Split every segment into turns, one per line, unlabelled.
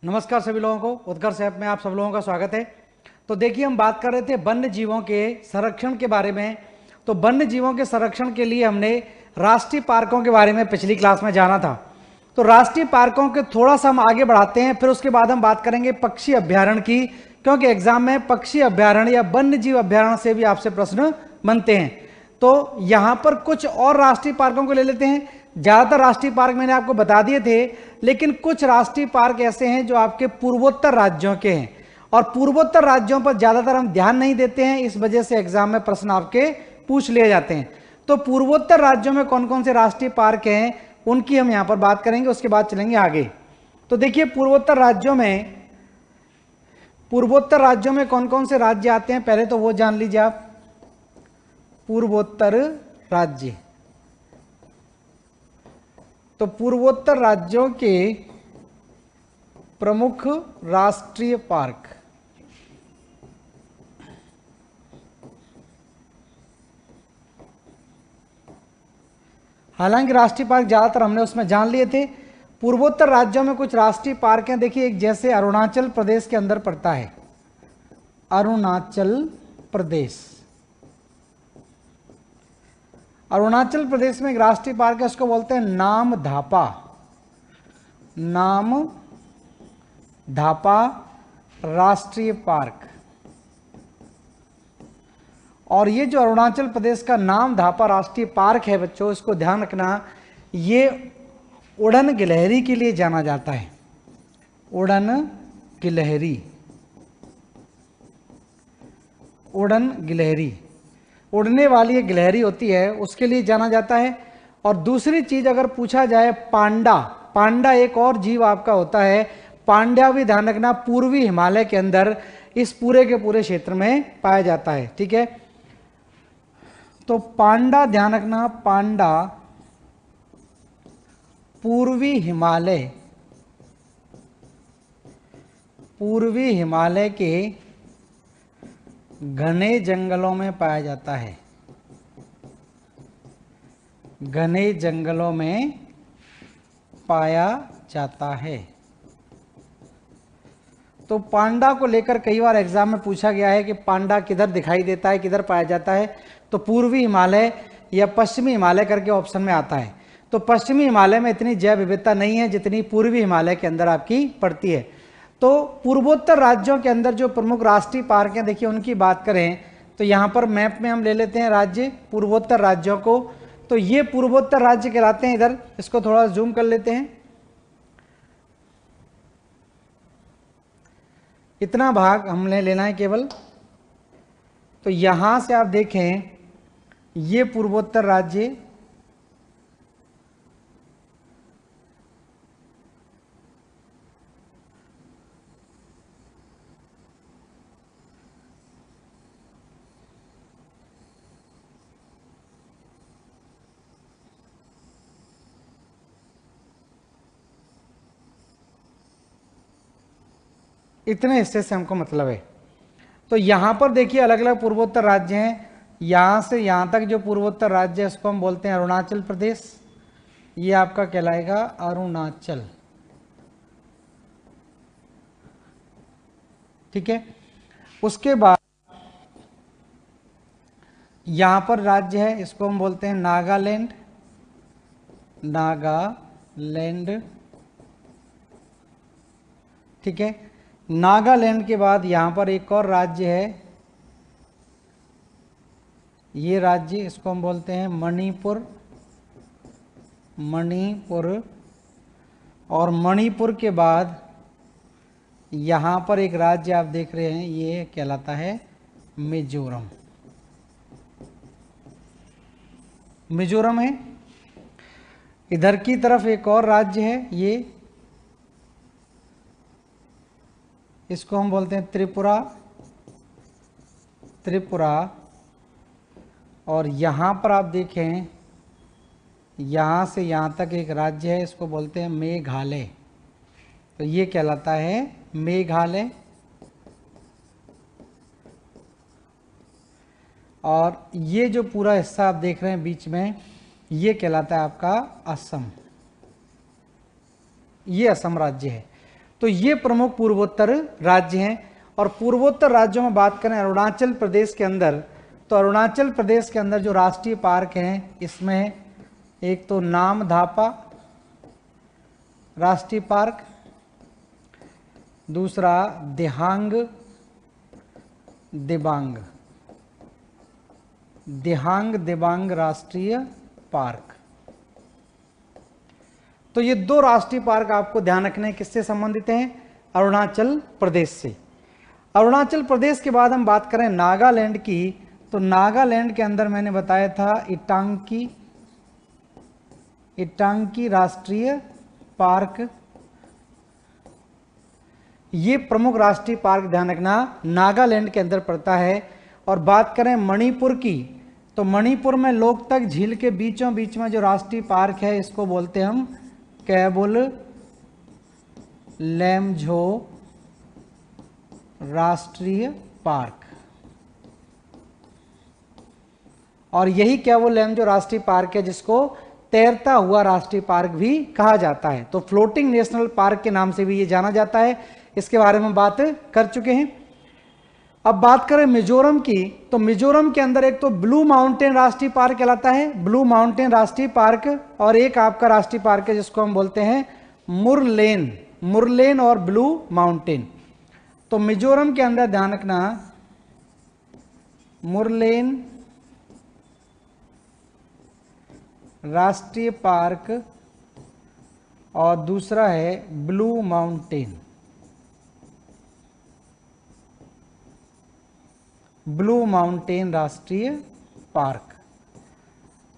नमस्कार सभी लोगों को, उत्कर्ष ऐप में आप सब लोगों का स्वागत है। तो देखिए, हम बात कर रहे थे वन्य जीवों के संरक्षण के बारे में। तो वन्य जीवों के संरक्षण के लिए हमने राष्ट्रीय पार्कों के बारे में पिछली क्लास में जाना था। तो राष्ट्रीय पार्कों के थोड़ा सा हम आगे बढ़ाते हैं, फिर उसके बाद हम बात करेंगे पक्षी अभ्यारण्य की, क्योंकि एग्जाम में पक्षी अभ्यारण्य या वन्य जीव अभ्यारण्य से भी आपसे प्रश्न बनते हैं। तो यहाँ पर कुछ और राष्ट्रीय पार्कों को ले लेते हैं। ज़्यादातर राष्ट्रीय पार्क मैंने आपको बता दिए थे, लेकिन कुछ राष्ट्रीय पार्क ऐसे हैं जो आपके पूर्वोत्तर राज्यों के हैं, और पूर्वोत्तर राज्यों पर ज़्यादातर हम ध्यान नहीं देते हैं, इस वजह से एग्जाम में प्रश्न आपके पूछ लिए जाते हैं। तो पूर्वोत्तर राज्यों में कौन कौन से राष्ट्रीय पार्क हैं उनकी हम यहाँ पर बात करेंगे, उसके बाद चलेंगे आगे। तो देखिए, पूर्वोत्तर राज्यों में कौन कौन से राज्य आते हैं, पहले तो वो जान लीजिए आप। पूर्वोत्तर राज्य, तो पूर्वोत्तर राज्यों के प्रमुख राष्ट्रीय पार्क। हालांकि राष्ट्रीय पार्क ज्यादातर हमने उसमें जान लिए थे। पूर्वोत्तर राज्यों में कुछ राष्ट्रीय पार्क हैं। देखिए, एक जैसे अरुणाचल प्रदेश के अंदर पड़ता है, अरुणाचल प्रदेश। अरुणाचल प्रदेश में एक राष्ट्रीय पार्क है, उसको बोलते हैं नामधापा। नामधापा राष्ट्रीय पार्क। और ये जो अरुणाचल प्रदेश का नामधापा राष्ट्रीय पार्क है बच्चों, इसको ध्यान रखना, ये उड़न गिलहरी के लिए जाना जाता है। उड़न गिलहरी, उड़न गिलहरी, उड़ने वाली एक गिलहरी होती है, उसके लिए जाना जाता है। और दूसरी चीज अगर पूछा जाए, पांडा। पांडा एक और जीव आपका होता है। पांडा भी ध्यान रखना, पूर्वी हिमालय के अंदर इस पूरे के पूरे क्षेत्र में पाया जाता है। ठीक है, तो पांडा ध्यान रखना, पांडा पूर्वी हिमालय के घने जंगलों में पाया जाता है। घने जंगलों में पाया जाता है। तो पांडा को लेकर कई बार एग्जाम में पूछा गया है कि पांडा किधर दिखाई देता है, किधर पाया जाता है। तो पूर्वी हिमालय या पश्चिमी हिमालय करके ऑप्शन में आता है। तो पश्चिमी हिमालय में इतनी जैव विविधता नहीं है जितनी पूर्वी हिमालय के अंदर आपकी पड़ती है। तो पूर्वोत्तर राज्यों के अंदर जो प्रमुख राष्ट्रीय पार्क हैं, देखिए उनकी बात करें तो यहाँ पर मैप में हम ले लेते हैं राज्य, पूर्वोत्तर राज्यों को। तो ये पूर्वोत्तर राज्य कहलाते हैं। इधर इसको थोड़ा जूम कर लेते हैं। इतना भाग हमने लेना है केवल। तो यहां से आप देखें, ये पूर्वोत्तर राज्य, इतने हिस्से से हमको मतलब है। तो यहां पर देखिए अलग अलग पूर्वोत्तर राज्य हैं। यहां से यहां तक जो पूर्वोत्तर राज्य है उसको हम बोलते हैं अरुणाचल प्रदेश। ये आपका कहलाएगा अरुणाचल। ठीक है, उसके बाद यहां पर राज्य है, इसको हम बोलते हैं नागालैंड। नागालैंड, ठीक है। नागालैंड के बाद यहां पर एक और राज्य है, ये राज्य, इसको हम बोलते हैं मणिपुर। मणिपुर, और मणिपुर के बाद यहां पर एक राज्य आप देख रहे हैं, ये कहलाता है मिजोरम। मिजोरम है। इधर की तरफ एक और राज्य है, ये, इसको हम बोलते हैं त्रिपुरा। त्रिपुरा, और यहां पर आप देखें, यहां से यहां तक एक राज्य है, इसको बोलते हैं मेघालय। तो ये कहलाता है मेघालय। और ये जो पूरा हिस्सा आप देख रहे हैं बीच में, ये कहलाता है आपका असम। ये असम राज्य है। तो ये प्रमुख पूर्वोत्तर राज्य हैं। और पूर्वोत्तर राज्यों में बात करें अरुणाचल प्रदेश के अंदर, तो अरुणाचल प्रदेश के अंदर जो राष्ट्रीय पार्क हैं इसमें एक तो नामधापा राष्ट्रीय पार्क, दूसरा दिहांग दिबांग राष्ट्रीय पार्क। तो ये दो राष्ट्रीय पार्क आपको ध्यान रखने हैं, किससे संबंधित हैं? अरुणाचल प्रदेश से। अरुणाचल प्रदेश के बाद हम बात करें नागालैंड की, तो नागालैंड के अंदर मैंने बताया था इटांकी राष्ट्रीय पार्क। ये प्रमुख राष्ट्रीय पार्क ध्यान रखना नागालैंड के अंदर पड़ता है। और बात करें मणिपुर की, तो मणिपुर में लोकतक झील के बीचों बीच में जो राष्ट्रीय पार्क है इसको बोलते हैं हम कैबुल लैमझो राष्ट्रीय पार्क। और यही कैबुल लैमझो राष्ट्रीय पार्क है जिसको तैरता हुआ राष्ट्रीय पार्क भी कहा जाता है। तो फ्लोटिंग नेशनल पार्क के नाम से भी ये जाना जाता है। इसके बारे में बात कर चुके हैं। अब बात करें मिजोरम की, तो मिजोरम के अंदर एक तो ब्लू माउंटेन राष्ट्रीय पार्क कहलाता है, ब्लू माउंटेन राष्ट्रीय पार्क, और एक आपका राष्ट्रीय पार्क है जिसको हम बोलते हैं मुरलेन और ब्लू माउंटेन। तो मिजोरम के अंदर ध्यान रखना मुरलेन राष्ट्रीय पार्क और दूसरा है ब्लू माउंटेन राष्ट्रीय पार्क।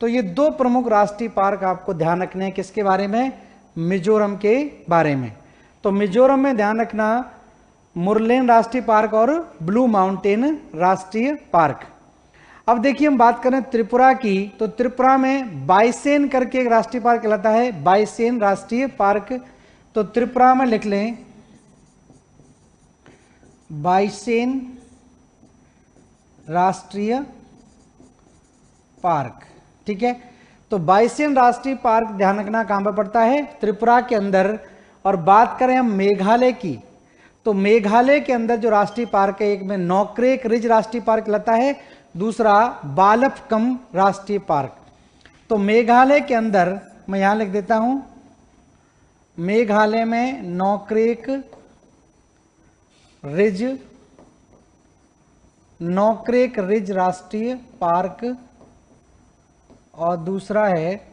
तो ये दो प्रमुख राष्ट्रीय पार्क आपको ध्यान रखने हैं, किसके बारे में? मिजोरम के बारे में। तो मिजोरम में ध्यान रखना मुरलेन राष्ट्रीय पार्क और ब्लू माउंटेन राष्ट्रीय पार्क। अब देखिए हम बात करें त्रिपुरा की, तो त्रिपुरा में बाइसेन करके एक राष्ट्रीय पार्क कहलाता है, बाइसेन राष्ट्रीय पार्क। तो त्रिपुरा में लिख लें बाइसेन राष्ट्रीय पार्क, ठीक है। तो बाइसेन राष्ट्रीय पार्क ध्यान रखना कहां पर पड़ता है? त्रिपुरा के अंदर। और बात करें हम मेघालय की, तो मेघालय के अंदर जो राष्ट्रीय पार्क है, एक में नोक्रेक रिज राष्ट्रीय पार्क कहलाता है, दूसरा बालफकम राष्ट्रीय पार्क। तो मेघालय के अंदर मैं यहां लिख देता हूं, मेघालय में नोक्रेक रिज राष्ट्रीय पार्क, और दूसरा है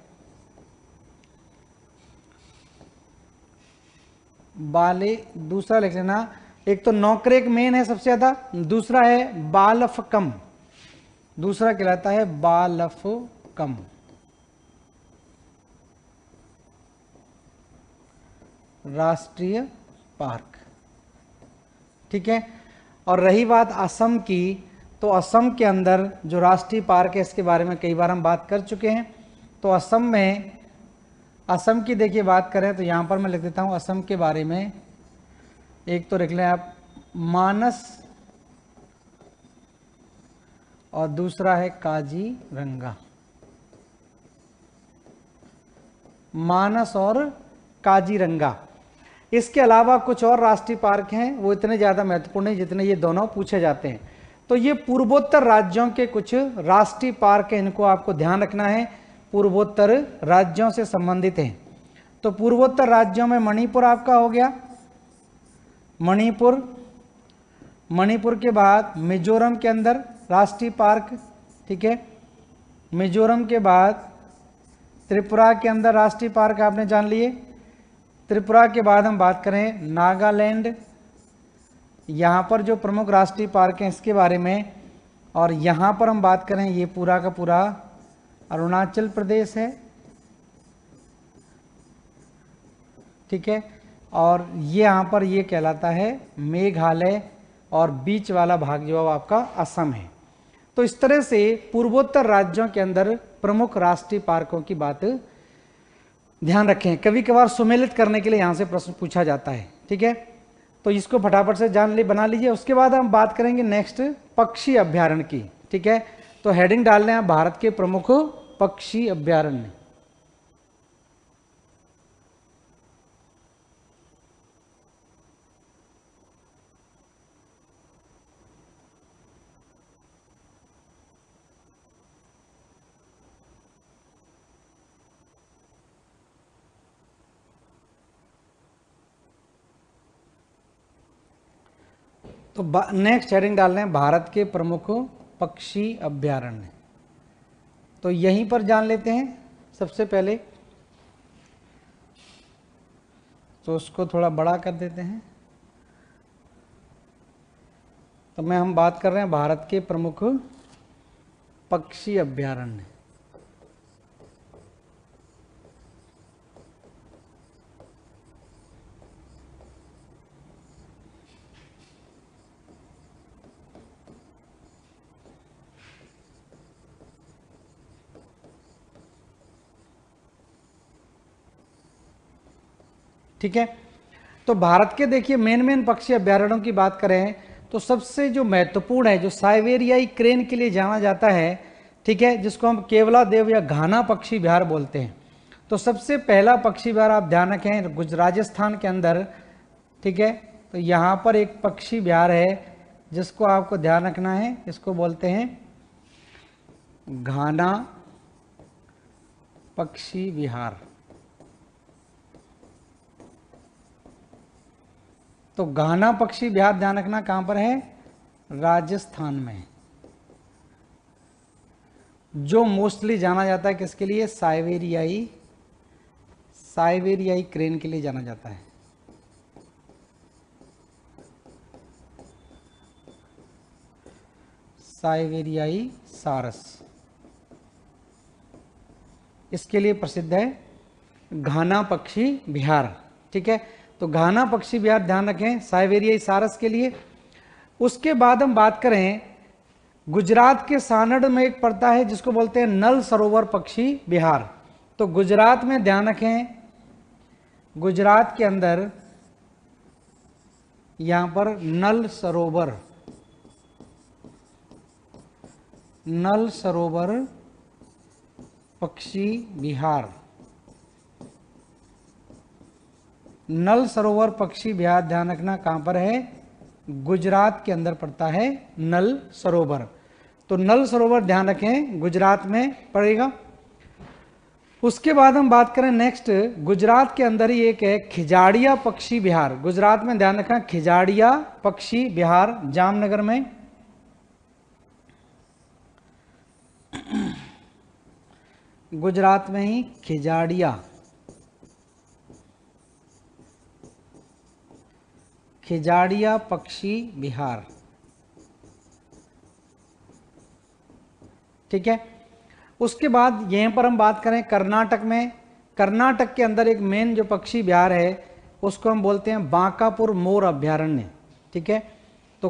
दूसरा लिख लेना, एक तो नोक्रेक मेन है सबसे ज्यादा, दूसरा है बालफकम, दूसरा कहलाता है बालफकम राष्ट्रीय पार्क, ठीक है। और रही बात असम की, तो असम के अंदर जो राष्ट्रीय पार्क है इसके बारे में कई बार हम बात कर चुके हैं। तो असम में, असम की देखिए बात करें तो यहाँ पर मैं लिख देता हूँ असम के बारे में, एक तो लिख लें आप मानस और दूसरा है काजीरंगा, मानस और काजीरंगा। इसके अलावा कुछ और राष्ट्रीय पार्क हैं, वो इतने ज़्यादा महत्वपूर्ण नहीं जितने ये दोनों पूछे जाते हैं। तो ये पूर्वोत्तर राज्यों के कुछ राष्ट्रीय पार्क हैं, इनको आपको ध्यान रखना है, पूर्वोत्तर राज्यों से संबंधित हैं। तो पूर्वोत्तर राज्यों में मणिपुर आपका हो गया, मणिपुर के बाद मिजोरम के अंदर राष्ट्रीय पार्क, ठीक है। मिजोरम के बाद त्रिपुरा के अंदर राष्ट्रीय पार्क आपने जान लिए। त्रिपुरा के बाद हम बात करें नागालैंड, यहाँ पर जो प्रमुख राष्ट्रीय पार्क हैं इसके बारे में, और यहाँ पर हम बात करें ये पूरा का पूरा अरुणाचल प्रदेश है, ठीक है। और ये यहाँ पर ये कहलाता है मेघालय, और बीच वाला भाग जो आपका असम है। तो इस तरह से पूर्वोत्तर राज्यों के अंदर प्रमुख राष्ट्रीय पार्कों की बात ध्यान रखें। कभी कभार सुमेलित करने के लिए यहाँ से प्रश्न पूछा जाता है, ठीक है। तो इसको फटाफट से बना लीजिए। उसके बाद हम बात करेंगे नेक्स्ट पक्षी अभ्यारण्य की, ठीक है। तो हेडिंग डाल लें आप भारत के प्रमुख पक्षी अभ्यारण्य। तो नेक्स्ट हेडिंग डाल रहे हैं भारत के प्रमुख पक्षी अभ्यारण्य। तो यहीं पर जान लेते हैं सबसे पहले, तो उसको थोड़ा बड़ा कर देते हैं। तो हम बात कर रहे हैं भारत के प्रमुख पक्षी अभ्यारण्य। ठीक है, तो भारत के देखिए मेन पक्षी अभ्यारण्यों की बात करें तो सबसे जो महत्वपूर्ण है, जो साइबेरियाई क्रेन के लिए जाना जाता है, ठीक है, जिसको हम केवलादेव या घाना पक्षी विहार बोलते हैं। तो सबसे पहला पक्षी विहार आप ध्यान रखें राजस्थान के अंदर, ठीक है। तो यहाँ पर एक पक्षी विहार है जिसको आपको ध्यान रखना है, इसको बोलते हैं घाना पक्षी विहार। तो घाना पक्षी विहार ध्यान रखना कहां पर है, राजस्थान में, जो मोस्टली जाना जाता है किसके लिए, साइबेरियाई क्रेन के लिए जाना जाता है। साइबेरियाई सारस इसके लिए प्रसिद्ध है घाना पक्षी विहार। ठीक है, तो घाना पक्षी विहार ध्यान रखें साइबेरियाई सारस के लिए। उसके बाद हम बात करें गुजरात के सानड़ में एक पड़ता है जिसको बोलते हैं नल सरोवर पक्षी विहार। तो गुजरात में ध्यान रखें, गुजरात के अंदर यहां पर नल सरोवर पक्षी विहार, नल सरोवर पक्षी विहार ध्यान रखना कहां पर है, गुजरात के अंदर पड़ता है नल सरोवर। तो नल सरोवर ध्यान रखें गुजरात में पड़ेगा। उसके बाद हम बात करें नेक्स्ट, गुजरात के अंदर ही एक है खिजाड़िया पक्षी विहार। गुजरात में ध्यान रखना खिजाड़िया पक्षी विहार जामनगर में। गुजरात में ही खिजाड़िया पक्षी विहार। ठीक है, उसके बाद यहीं पर हम बात करें कर्नाटक में, कर्नाटक के अंदर एक मेन जो पक्षी विहार है उसको हम बोलते हैं बांकापुर मोर अभ्यारण्य। ठीक है, तो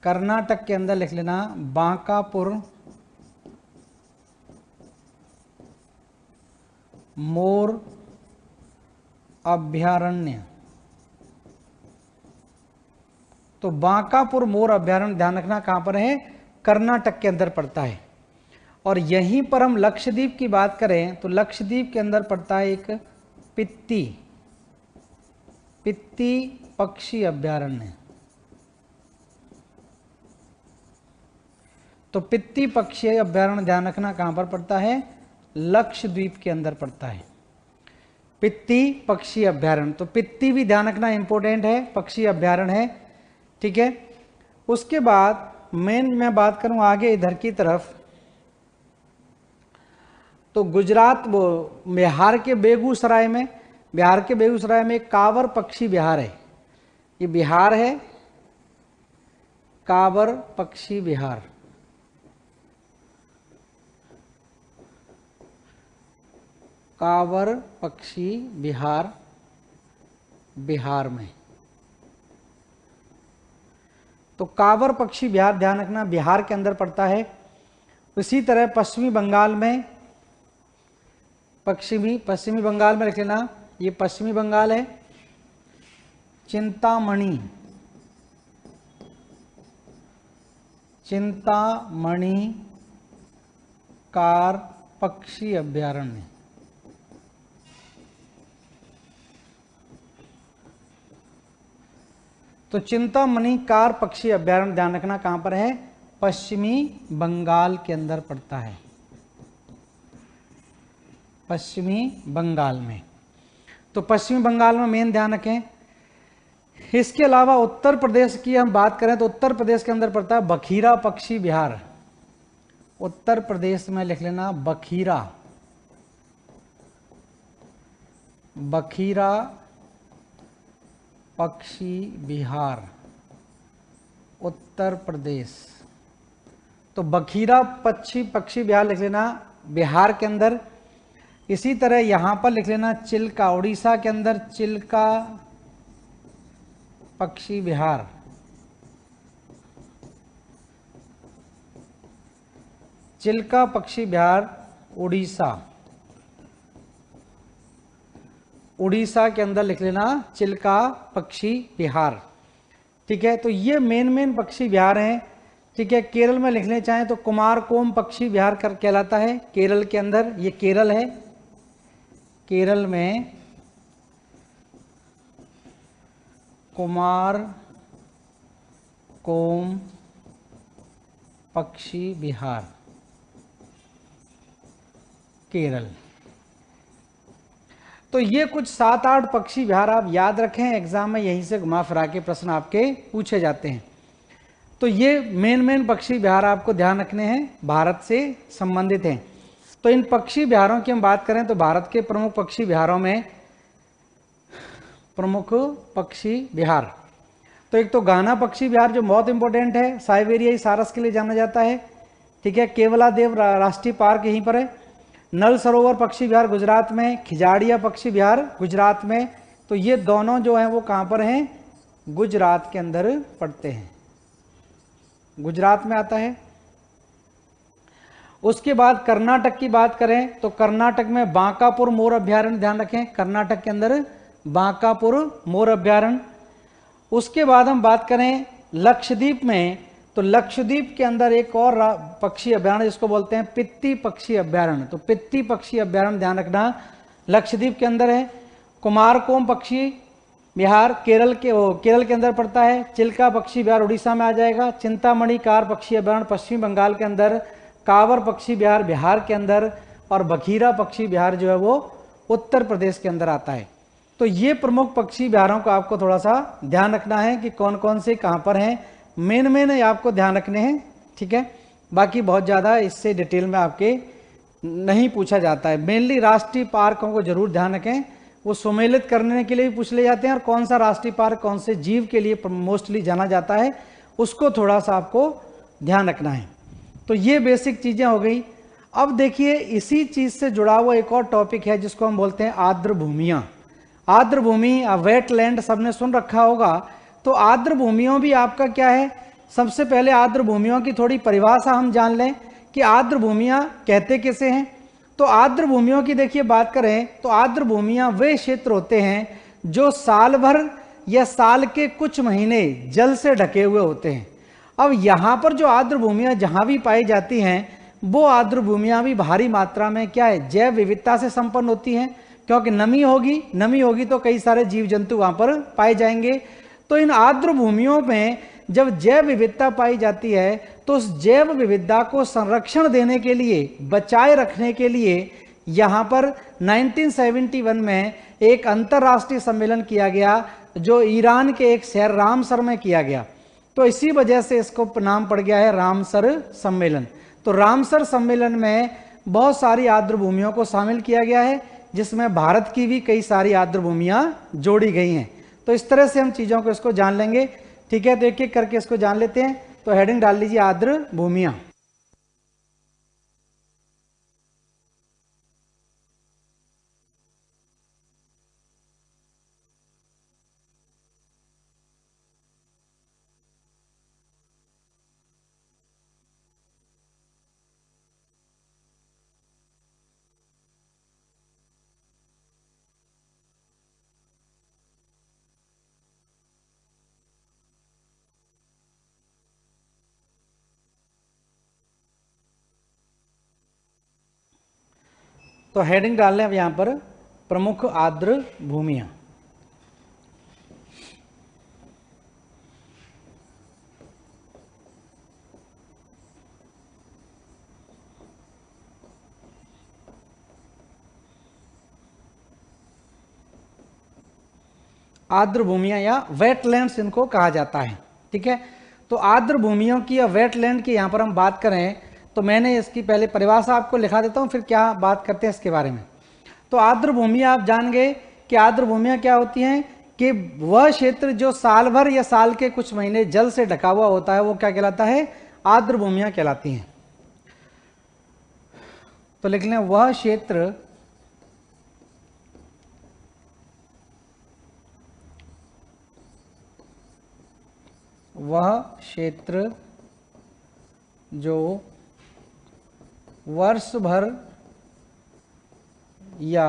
कर्नाटक के अंदर लिख लेना बांकापुर मोर अभ्यारण्य। तो बांकापुर मोर अभ्यारण्य ध्यान रखना कहां पर है, कर्नाटक के अंदर पड़ता है। और यहीं पर हम लक्षद्वीप की बात करें तो लक्षद्वीप के अंदर पड़ता है एक पित्ती पक्षी अभ्यारण्य। तो पित्ती पक्षी अभ्यारण्य ध्यान रखना कहां पर पड़ता है, लक्षद्वीप के अंदर पड़ता है पित्ती पक्षी अभ्यारण्य। तो पित्ती भी ध्यान रखना इंपॉर्टेंट है, पक्षी अभ्यारण्य है। ठीक है, उसके बाद मैं बात करूं आगे इधर की तरफ, तो गुजरात बिहार के बेगूसराय में एक कांवर पक्षी विहार है। ये बिहार है कांवर पक्षी विहार। कांवर पक्षी विहार बिहार में। तो कांवर पक्षी विहार ध्यान रखना बिहार के अंदर पड़ता है। इसी तरह पश्चिमी बंगाल में रख लेना, ये पश्चिमी बंगाल है, चिंतामणि कार पक्षी अभ्यारण्य। तो चिंतामणि कार पक्षी अभ्यारण्य ध्यान रखना कहां पर है, पश्चिमी बंगाल के अंदर पड़ता है, पश्चिमी बंगाल में। तो पश्चिमी बंगाल में मेन ध्यान रखें इसके अलावा उत्तर प्रदेश की हम बात करें तो उत्तर प्रदेश के अंदर पड़ता है बखीरा पक्षी विहार। उत्तर प्रदेश में लिख लेना बखीरा, बखीरा पक्षी विहार, उत्तर प्रदेश। तो बखीरा पक्षी विहार लिख लेना बिहार के अंदर। इसी तरह यहां पर लिख लेना चिल्का, उड़ीसा के अंदर चिल्का पक्षी विहार। चिल्का पक्षी विहार उड़ीसा, उड़ीसा के अंदर लिख लेना चिल्का पक्षी विहार। ठीक है, तो ये मेन पक्षी विहार हैं। ठीक है, केरल में लिखने चाहें तो कुमारकोम पक्षी विहार कहलाता है। केरल के अंदर, ये केरल है, केरल में कुमारकोम पक्षी विहार, केरल। तो ये कुछ 7-8 पक्षी विहार आप याद रखें, एग्जाम में यहीं से घुमा फिरा के प्रश्न आपके पूछे जाते हैं। तो ये मेन पक्षी विहार आपको ध्यान रखने हैं, भारत से संबंधित हैं। तो इन पक्षी विहारों की हम बात करें तो भारत के प्रमुख पक्षी विहारों में प्रमुख पक्षी विहार, तो एक तो गाना पक्षी विहार जो बहुत इंपॉर्टेंट है, साइबेरियाई सारस के लिए जाना जाता है। ठीक है, केवलादेव राष्ट्रीय पार्क यहीं पर है। नल सरोवर पक्षी विहार गुजरात में, खिजाड़िया पक्षी विहार गुजरात में। तो ये दोनों जो हैं वो कहाँ पर हैं, गुजरात के अंदर पड़ते हैं, गुजरात में आता है। उसके बाद कर्नाटक की बात करें तो कर्नाटक में बांकापुर मोर अभ्यारण्य, ध्यान रखें कर्नाटक के अंदर बांकापुर मोर अभ्यारण्य। उसके बाद हम बात करें लक्षद्वीप में, तो लक्षद्वीप के अंदर एक और पक्षी अभ्यारण्य जिसको बोलते हैं पित्ती पक्षी अभ्यारण्य। तो पित्ती पक्षी अभ्यारण्य ध्यान रखना लक्षद्वीप के अंदर है। कुमारकोम पक्षी विहार केरल के अंदर पड़ता है। चिल्का पक्षी विहार उड़ीसा में आ जाएगा। चिंतामणि कार पक्षी अभ्यारण्य पश्चिम बंगाल के अंदर, कांवर पक्षी विहार बिहार के अंदर, और बखीरा पक्षी विहार जो है वो उत्तर प्रदेश के अंदर आता है। तो ये प्रमुख पक्षी विहारों को आपको थोड़ा सा ध्यान रखना है कि कौन कौन से कहाँ पर हैं, मेन आपको ध्यान रखने हैं। ठीक है, बाकी बहुत ज़्यादा इससे डिटेल में आपके नहीं पूछा जाता है। मेनली राष्ट्रीय पार्कों को जरूर ध्यान रखें, वो सुमेलित करने के लिए भी पूछ ले जाते हैं, और कौन सा राष्ट्रीय पार्क कौन से जीव के लिए मोस्टली जाना जाता है उसको थोड़ा सा आपको ध्यान रखना है। तो ये बेसिक चीज़ें हो गई। अब देखिए इसी चीज़ से जुड़ा हुआ एक और टॉपिक है जिसको हम बोलते हैं आर्द्र भूमियाँ। आर्द्र भूमि, वेटलैंड सबने सुन रखा होगा। तो आर्द्र भूमियों भी आपका क्या है, सबसे पहले आर्द्र भूमियों की थोड़ी परिभाषा हम जान लें कि आर्द्र भूमियाँ कहते किसे हैं। तो आर्द्र भूमियों की देखिए बात करें तो आर्द्र भूमियाँ वे क्षेत्र होते हैं जो साल भर या साल के कुछ महीने जल से ढके हुए होते हैं। अब यहाँ पर जो आर्द्र भूमियाँ जहाँ भी पाई जाती हैं वो आर्द्र भूमियाँ भी भारी मात्रा में क्या है, जैव विविधता से संपन्न होती हैं, क्योंकि नमी होगी तो कई सारे जीव जंतु वहाँ पर पाए जाएंगे। तो इन आर्द्र भूमियों में जब जैव विविधता पाई जाती है तो उस जैव विविधता को संरक्षण देने के लिए, बचाए रखने के लिए यहाँ पर 1971 में एक अंतर्राष्ट्रीय सम्मेलन किया गया जो ईरान के एक शहर रामसर में किया गया। तो इसी वजह से इसको नाम पड़ गया है रामसर सम्मेलन। तो रामसर सम्मेलन में बहुत सारी आर्द्र भूमियों को शामिल किया गया है, जिसमें भारत की भी कई सारी आर्द्र भूमियाँ जोड़ी गई हैं। तो इस तरह से हम चीज़ों को इसको जान लेंगे। ठीक है, तो एक एक करके इसको जान लेते हैं। तो हेडिंग डाल लीजिए आर्द्र भूमियाँ। तो हेडिंग डाल लें अब यहाँ पर प्रमुख आर्द्र भूमियाँ। आर्द्र भूमियां या वेटलैंड्स इनको कहा जाता है। ठीक है, तो आर्द्र भूमियों की या वेटलैंड की यहाँ पर हम बात करें तो मैंने इसकी पहले परिभाषा आपको लिखा देता हूँ, फिर क्या बात करते हैं इसके बारे में। तो आर्द्र भूमियां आप जान गए कि आर्द्र भूमियां क्या होती हैं कि वह क्षेत्र जो साल भर या साल के कुछ महीने जल से ढका हुआ होता है वो क्या कहलाता है, आर्द्र भूमियां कहलाती हैं। तो लिख लें वह क्षेत्र जो वर्ष भर या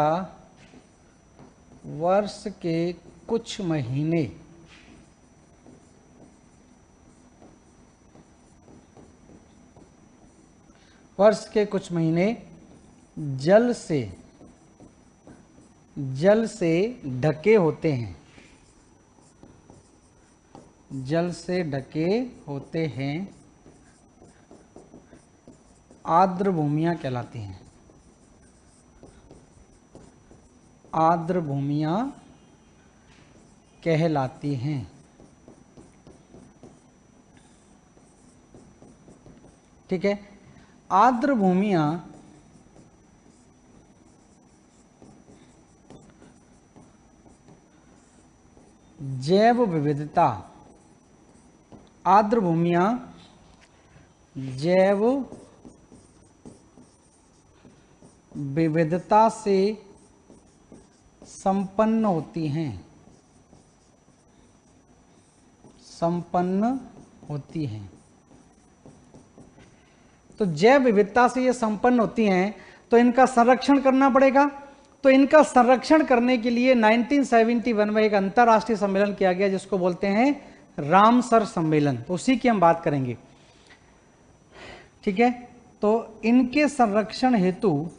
वर्ष के कुछ महीने जल से ढके होते हैं, आर्द्र भूमियां कहलाती हैं। आर्द्र भूमियां कहलाती हैं। ठीक है, आर्द्र भूमियां जैव विविधता, आर्द्र भूमियां जैव विविधता से संपन्न होती हैं। तो जैव विविधता से ये संपन्न होती हैं तो इनका संरक्षण करना पड़ेगा। तो इनका संरक्षण करने के लिए 1971 में एक अंतर्राष्ट्रीय सम्मेलन किया गया जिसको बोलते हैं रामसर सम्मेलन, तो उसी की हम बात करेंगे। ठीक है, तो इनके संरक्षण हेतु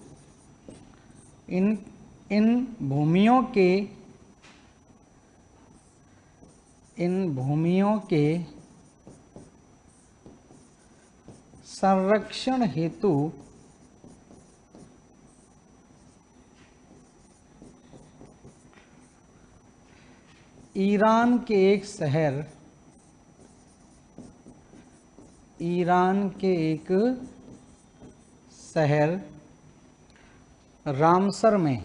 इन भूमियों के संरक्षण हेतु ईरान के एक शहर रामसर में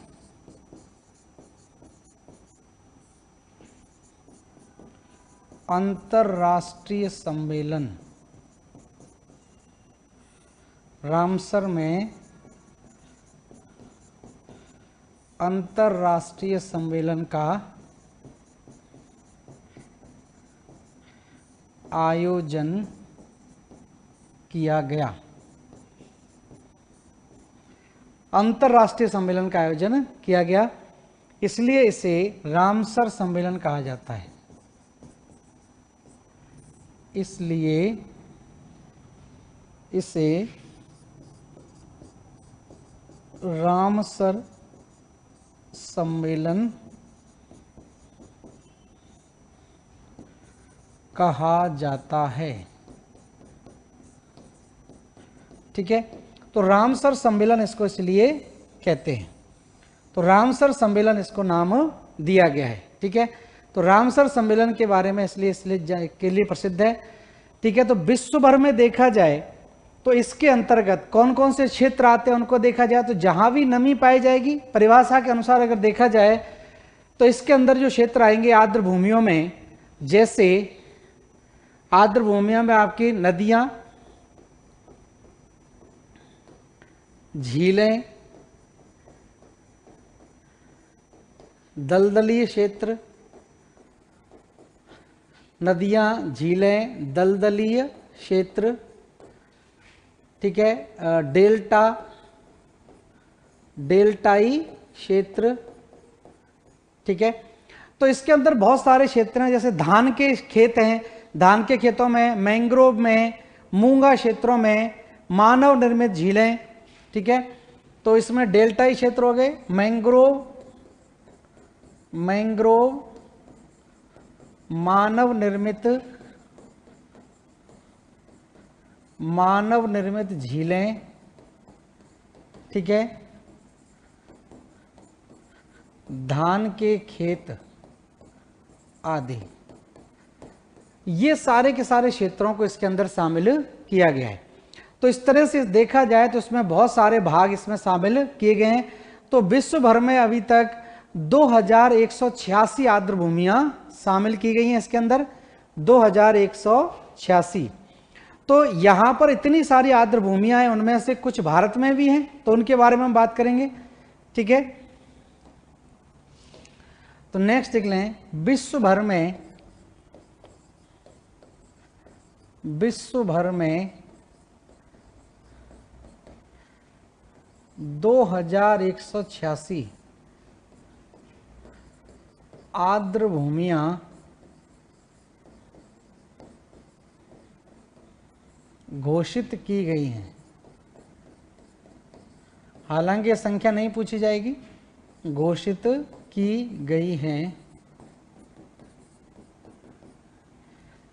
अंतर्राष्ट्रीय सम्मेलन, का आयोजन किया गया। अंतर्राष्ट्रीय सम्मेलन का आयोजन किया गया, इसलिए इसे रामसर सम्मेलन कहा जाता है। इसलिए इसे रामसर सम्मेलन कहा जाता है। ठीक है, तो रामसर सम्मेलन इसको इसलिए कहते हैं, तो रामसर सम्मेलन इसको नाम दिया गया है। ठीक है, तो रामसर सम्मेलन के बारे में इसलिए के लिए प्रसिद्ध है। ठीक है, तो विश्व भर में देखा जाए तो इसके अंतर्गत कौन कौन से क्षेत्र आते हैं उनको देखा जाए तो जहां भी नमी पाई जाएगी, परिभाषा के अनुसार अगर देखा जाए तो इसके अंदर जो क्षेत्र आएंगे आर्द्र भूमियों में, जैसे आर्द्र भूमियों में आपकी नदियां, झीलें, दलदलीय क्षेत्र, नदियां, झीलें, दलदलीय क्षेत्र, ठीक है, डेल्टाई क्षेत्र। ठीक है, तो इसके अंदर बहुत सारे क्षेत्र हैं, जैसे धान के खेत हैं, धान के खेतों में, मैंग्रोव में, मूंगा क्षेत्रों में, मानव निर्मित झीलें। ठीक है, तो इसमें डेल्टाई क्षेत्र हो गए, मैंग्रोव मानव निर्मित झीलें। ठीक है, धान के खेत आदि, ये सारे के सारे क्षेत्रों को इसके अंदर शामिल किया गया है। तो इस तरह से देखा जाए तो इसमें बहुत सारे भाग इसमें शामिल किए गए हैं। तो विश्व भर में अभी तक 2186 आर्द्र भूमियां शामिल की गई हैं इसके अंदर, 2186। तो यहां पर इतनी सारी आर्द्र भूमियां हैं, उनमें से कुछ भारत में भी हैं, तो उनके बारे में हम बात करेंगे। ठीक है, तो नेक्स्ट देख लें, विश्व भर में 2186 आर्द्र भूमियां घोषित की गई हैं। हालांकि यह संख्या नहीं पूछी जाएगी, घोषित की गई हैं।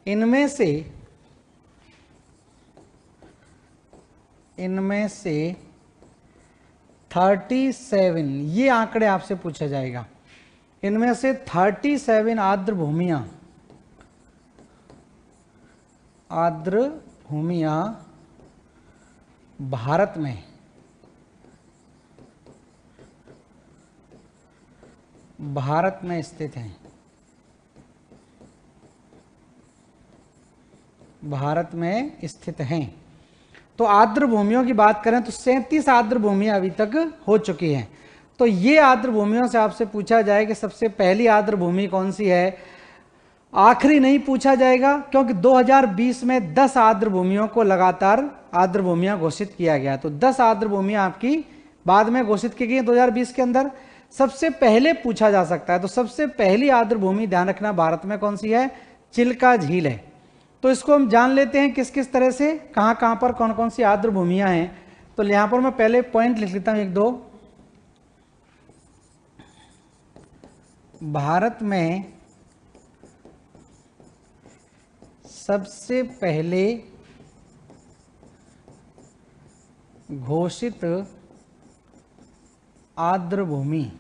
इनमें से 37, ये आंकड़े आपसे पूछा जाएगा, इनमें से 37 आर्द्र भूमियां भारत में स्थित हैं। भारत में स्थित हैं। तो आर्द्र भूमियों की बात करें तो 37 आर्द्र भूमियां अभी तक हो चुकी हैं। तो ये आर्द्र भूमियों से आपसे पूछा जाए कि सबसे पहली आर्द्र भूमि कौन सी है, आखिरी नहीं पूछा जाएगा, क्योंकि 2020 में 10 आर्द्र भूमियों को लगातार आर्द्र भूमियां घोषित किया गया। तो 10 आर्द्र भूमियां आपकी बाद में घोषित की गई 2020 के अंदर। सबसे पहले पूछा जा सकता है, तो सबसे पहली आर्द्र भूमि ध्यान रखना भारत में कौन सी है, चिल्का झील है। तो इसको हम जान लेते हैं किस किस तरह से, कहां कहां पर कौन कौन सी आर्द्र भूमियां हैं। तो यहां पर मैं पहले पॉइंट लिख लेता हूं, 1-2। भारत में सबसे पहले घोषित आर्द्र भूमि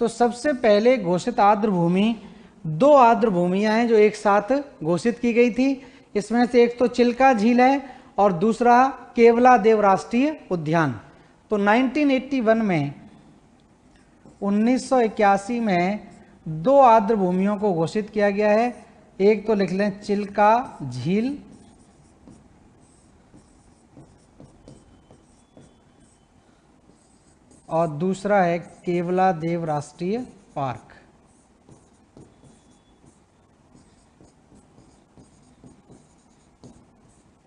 तो सबसे पहले घोषित आर्द्र भूमि 2 आर्द्र भूमियां हैं जो एक साथ घोषित की गई थी। इसमें से एक तो चिल्का झील है और दूसरा केवलादेव राष्ट्रीय उद्यान। तो 1981 में 1981 में 2 आर्द्र भूमियों को घोषित किया गया है। एक तो लिख लें चिल्का झील और दूसरा है केवलादेव राष्ट्रीय पार्क।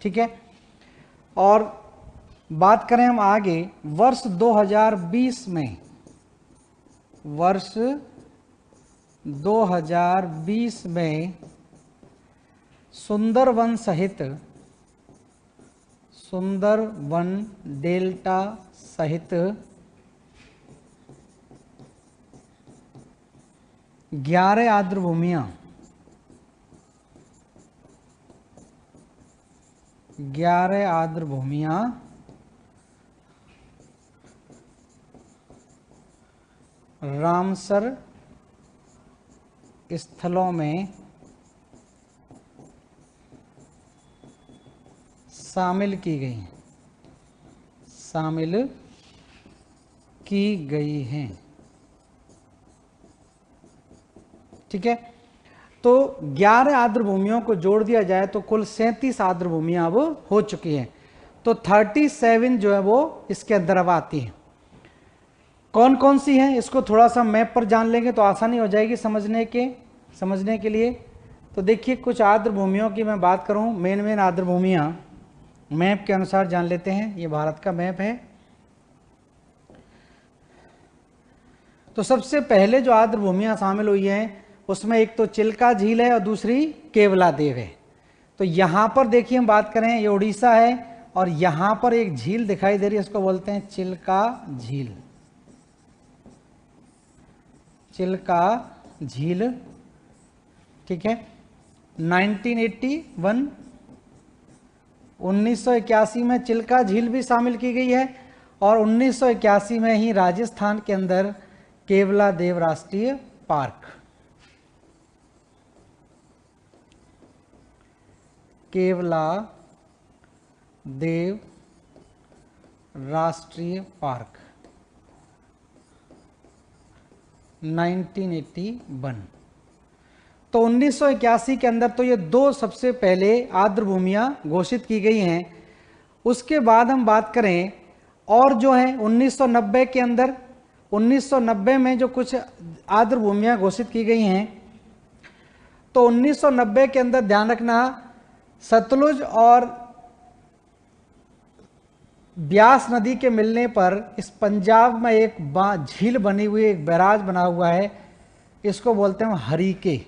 ठीक है, और बात करें हम आगे, वर्ष 2020 में सुंदरवन डेल्टा सहित 11 आर्द्र भूमियां 11 आर्द्र भूमियां रामसर स्थलों में शामिल की गई हैं। ठीक है, तो 11 आर्द्र भूमियों को जोड़ दिया जाए तो कुल 37 आर्द्र भूमियां अब हो चुकी हैं। तो 37 जो है वो इसके अंदर अब आती है। कौन कौन सी हैं, इसको थोड़ा सा मैप पर जान लेंगे तो आसानी हो जाएगी समझने के लिए। तो देखिए, कुछ आर्द्र भूमियों की मैं बात करूं, मेन आर्द्र भूमियां मैप के अनुसार जान लेते हैं। ये भारत का मैप है। तो सबसे पहले जो आर्द्र भूमियां शामिल हुई हैं उसमें एक तो चिल्का झील है और दूसरी केवलादेव है। तो यहां पर देखिए, हम बात करें, ये उड़ीसा है और यहां पर एक झील दिखाई दे रही है, इसको बोलते हैं चिल्का झील। ठीक है, 1981 में चिल्का झील भी शामिल की गई है और 1981 में ही राजस्थान के अंदर केवलादेव राष्ट्रीय पार्क, केवलादेव राष्ट्रीय पार्क 1981। तो 1981 के अंदर तो ये दो सबसे पहले आर्द्र भूमियां घोषित की गई हैं। उसके बाद हम बात करें और जो है 1990 के अंदर, 1990 में जो कुछ आर्द्र भूमियां घोषित की गई हैं, तो 1990 के अंदर ध्यान रखना सतलुज और ब्यास नदी के मिलने पर इस पंजाब में एक झील बनी हुई, एक बैराज बना हुआ है, इसको बोलते हैं हरीके,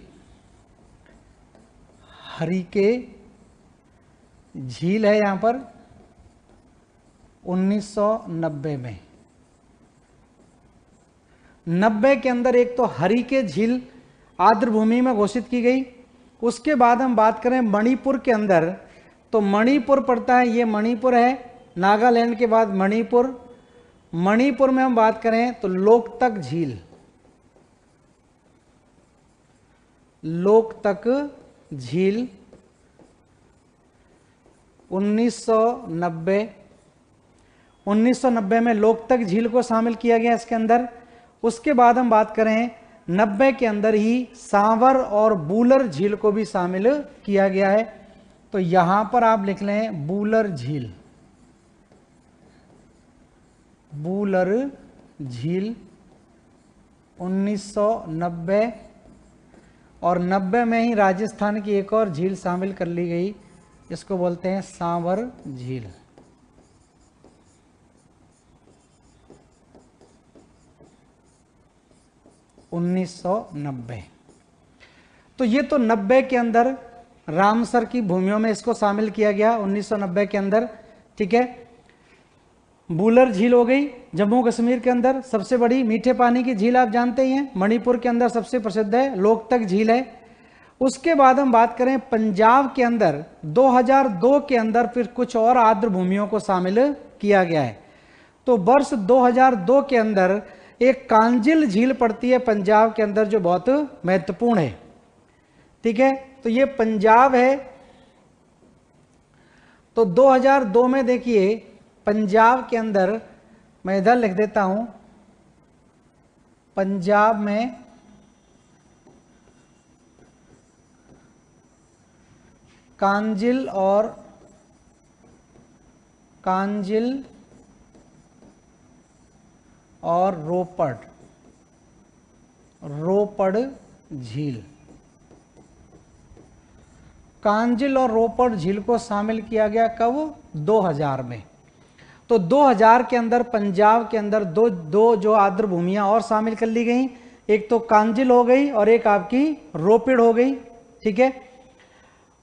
हरीके झील है यहां पर 1990 में। 90 के अंदर एक तो हरीके झील आर्द्र भूमि में घोषित की गई। उसके बाद हम बात करें मणिपुर के अंदर, तो मणिपुर पड़ता है, ये मणिपुर है, नागालैंड के बाद मणिपुर। मणिपुर में हम बात करें तो लोकतक झील, लोकतक झील 1990, 1990 में लोकतक झील को शामिल किया गया इसके अंदर। उसके बाद हम बात करें 90 के अंदर ही सांवर और बूलर झील को भी शामिल किया गया है। तो यहां पर आप लिख लें बूलर झील, बूलर झील 1990। और 90 में ही राजस्थान की एक और झील शामिल कर ली गई, इसको बोलते हैं सांवर झील। (1990) तो ये तो 90 के अंदर रामसर की भूमियों में इसको शामिल किया गया 1990 के अंदर। ठीक है, बूलर झील हो गई जम्मू कश्मीर के अंदर सबसे बड़ी मीठे पानी की झील, आप जानते ही हैं। मणिपुर के अंदर सबसे प्रसिद्ध है, लोकतक झील है। उसके बाद हम बात करें पंजाब के अंदर 2002 के अंदर फिर कुछ और आर्द्र भूमियों को शामिल किया गया है। तो वर्ष 2002 के अंदर एक कांजिल झील पड़ती है पंजाब के अंदर, जो बहुत महत्वपूर्ण है। ठीक है, तो ये पंजाब है। तो 2002 में देखिए पंजाब के अंदर, मैं इधर लिख देता हूं, पंजाब में कांजिल और रोपड़ झील, कांजिल और रोपड़ झील को शामिल किया गया कब? 2000 में। तो 2000 के अंदर पंजाब के अंदर दो जो आर्द्र भूमियां और शामिल कर ली गई, एक तो कांजिल हो गई और एक आपकी रोपड़ हो गई। ठीक है,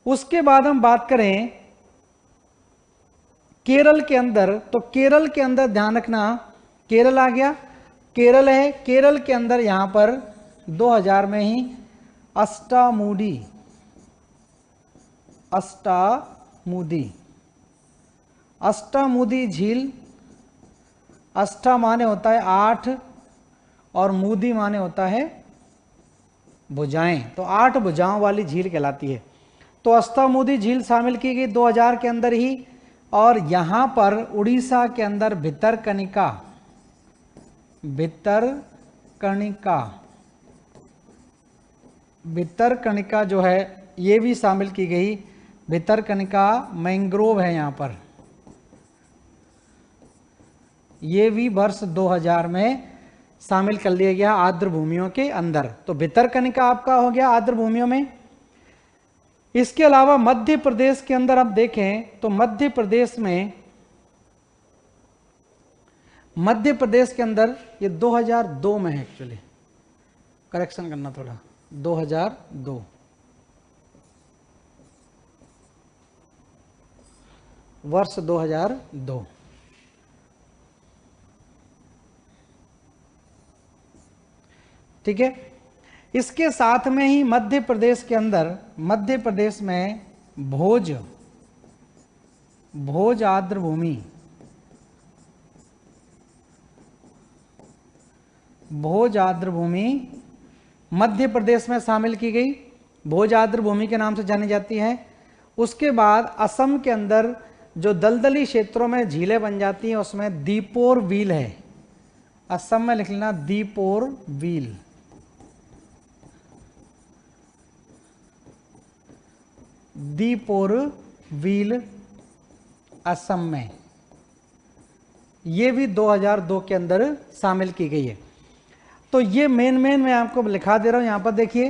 उसके बाद हम बात करें केरल के अंदर, तो केरल के अंदर ध्यान रखना केरल आ गया, केरल है। केरल के अंदर यहां पर 2000 में ही अष्टामुदी झील, अष्टा माने होता है 8 और मुदी माने होता है भुजाएं, तो 8 भुजाओं वाली झील कहलाती है। तो अष्टामुदी झील शामिल की गई 2000 के अंदर ही। और यहां पर उड़ीसा के अंदर भितरकनिका जो है ये भी शामिल की गई। भितरकनिका मैंग्रोव है यहां पर, ये भी वर्ष 2000 में शामिल कर लिया गया आर्द्र भूमियों के अंदर। तो भितरकनिका आपका हो गया आर्द्र भूमियों में। इसके अलावा मध्य प्रदेश के अंदर आप देखें तो मध्य प्रदेश के अंदर ये 2002 में है, एक्चुअली करेक्शन करना थोड़ा, 2002 वर्ष 2002। ठीक है, इसके साथ में ही मध्य प्रदेश के अंदर, मध्य प्रदेश में भोज आर्द्र भूमि भोज आर्द्र भूमि मध्य प्रदेश में शामिल की गई, भोज आर्द्र भूमि के नाम से जानी जाती है। उसके बाद असम के अंदर जो दलदली क्षेत्रों में झीलें बन जाती हैं उसमें दीपोर व्हील है। असम में लिख लेना दीपोर व्हील। दीपोर व्हील असम में, ये भी 2002 के अंदर शामिल की गई है। तो ये मेन मैं आपको लिखा दे रहा हूं। यहां पर देखिए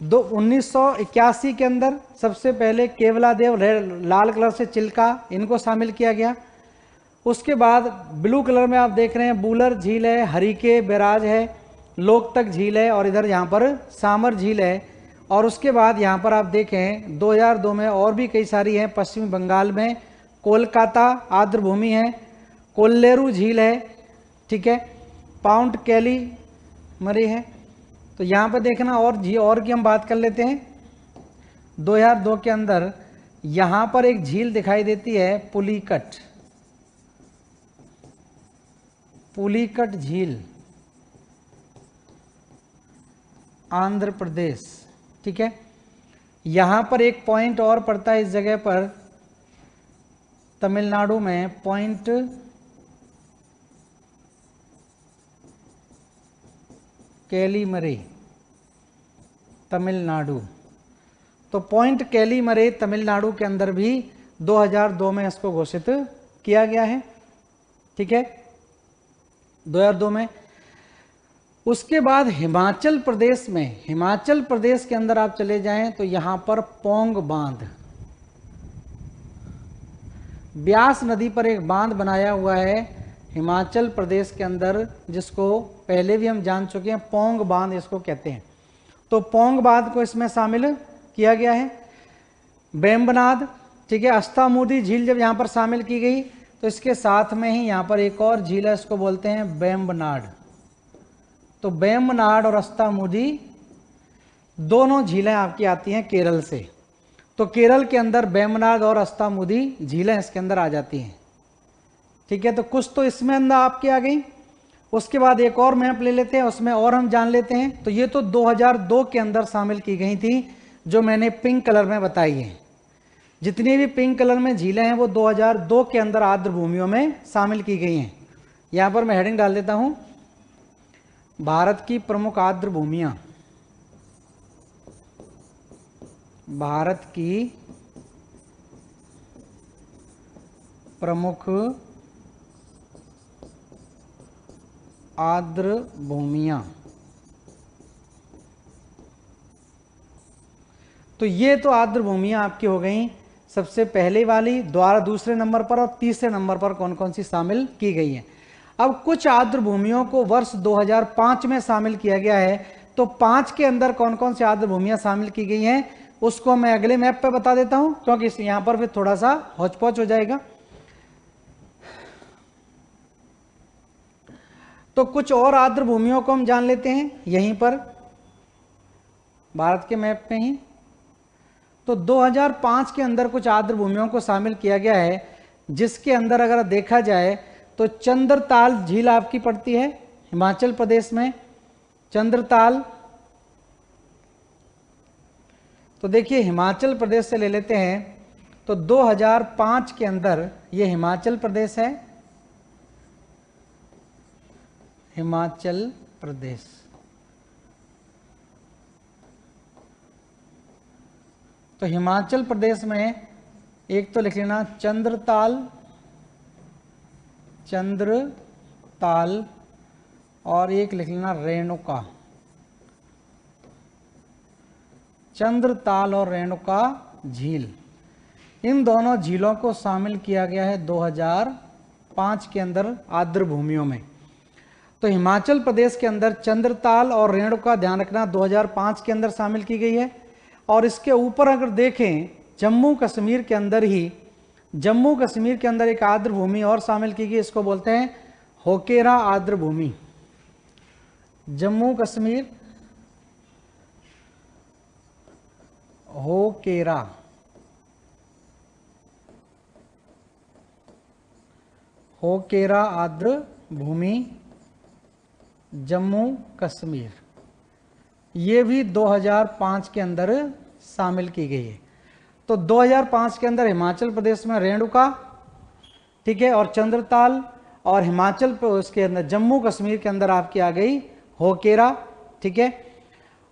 1981 के अंदर सबसे पहले केवलादेव लाल कलर से चिल्का, इनको शामिल किया गया। उसके बाद ब्लू कलर में आप देख रहे हैं बूलर झील है, हरिके बैराज है, लोकतक झील है और इधर यहाँ पर सामर झील है। और उसके बाद यहाँ पर आप देखें 2002 में और भी कई सारी हैं। पश्चिमी बंगाल में कोलकाता आर्द्र भूमि है, कोल्लेरू झील है, ठीक है, पाउंट कैली मरी है। तो यहाँ पर देखना और की हम बात कर लेते हैं। 2002 के अंदर यहाँ पर एक झील दिखाई देती है पुलिकट, पुलिकट झील आंध्र प्रदेश, ठीक है। यहां पर एक पॉइंट और पड़ता है इस जगह पर तमिलनाडु में, पॉइंट कैलीमरे तमिलनाडु। तो पॉइंट कैलीमरे तमिलनाडु के अंदर भी 2002 में इसको घोषित किया गया है, ठीक है, 2002 में। उसके बाद हिमाचल प्रदेश में, हिमाचल प्रदेश के अंदर आप चले जाएं तो यहां पर पोंग बांध, ब्यास नदी पर एक बांध बनाया हुआ है हिमाचल प्रदेश के अंदर, जिसको पहले भी हम जान चुके हैं, पोंग बांध इसको कहते हैं। तो पोंग बांध को इसमें शामिल किया गया है। बेम्बनाद, ठीक है, अस्तामुदी झील जब यहां पर शामिल की गई तो इसके साथ में ही यहां पर एक और झील है, इसको बोलते हैं बेम्बनाड। तो बेम्बनाड और अस्तामुदी दोनों झीलें आपकी आती हैं केरल से। तो केरल के अंदर बेम्बनाड और अस्तामुदी झीलें इसके अंदर आ जाती हैं, ठीक है। तो कुछ तो इसमें अंदर आपकी आ गई। उसके बाद एक और मैप ले लेते हैं, उसमें और हम जान लेते हैं। तो ये तो 2002 के अंदर शामिल की गई थी, जो मैंने पिंक कलर में बताई है। जितनी भी पिंक कलर में झीलें हैं वो 2002 के अंदर आर्द्र भूमियों में शामिल की गई हैं। यहां पर मैं हेडिंग डाल देता हूं, भारत की प्रमुख आर्द्र भूमियां, भारत की प्रमुख आर्द्र भूमियां। तो ये तो आर्द्र भूमियां आपकी हो गई सबसे पहले वाली, द्वारा दूसरे नंबर पर, और तीसरे नंबर पर कौन कौन सी शामिल की गई हैं। अब कुछ आर्द्र भूमियों को वर्ष 2005 में शामिल किया गया है। तो 5 के अंदर कौन कौन सी आर्द्र भूमियां शामिल की गई हैं उसको मैं अगले मैप पे बता देता हूं, क्योंकि यहां पर भी थोड़ा सा हौच-पौच हो जाएगा। तो कुछ और आर्द्र भूमियों को हम जान लेते हैं यहीं पर भारत के मैप में ही। तो 2005 के अंदर कुछ आर्द्र भूमियों को शामिल किया गया है, जिसके अंदर अगर देखा जाए तो चंद्रताल झील आपकी पड़ती है हिमाचल प्रदेश में, चंद्रताल। तो देखिए हिमाचल प्रदेश से ले लेते हैं, तो 2005 के अंदर ये हिमाचल प्रदेश है, हिमाचल प्रदेश। तो हिमाचल प्रदेश में एक तो लिख लेना चंद्रताल, चंद्रताल, और एक लिख लेना रेणुका, चंद्रताल और रेणुका झील। इन दोनों झीलों को शामिल किया गया है 2005 के अंदर आर्द्र भूमियों में। तो हिमाचल प्रदेश के अंदर चंद्रताल और रेणुका, ध्यान रखना, 2005 के अंदर शामिल की गई है। और इसके ऊपर अगर देखें जम्मू कश्मीर के अंदर ही, जम्मू कश्मीर के अंदर एक आर्द्र भूमि और शामिल की गई, इसको बोलते हैं होकेरा आर्द्र भूमि। जम्मू कश्मीर होकेरा, होकेरा आर्द्र भूमि जम्मू कश्मीर, ये भी 2005 के अंदर शामिल की गई है। तो 2005 के अंदर हिमाचल प्रदेश में रेणुका, ठीक है, और चंद्रताल, और हिमाचल पर उसके अंदर जम्मू कश्मीर के अंदर आपकी आ गई होकेरा, ठीक है।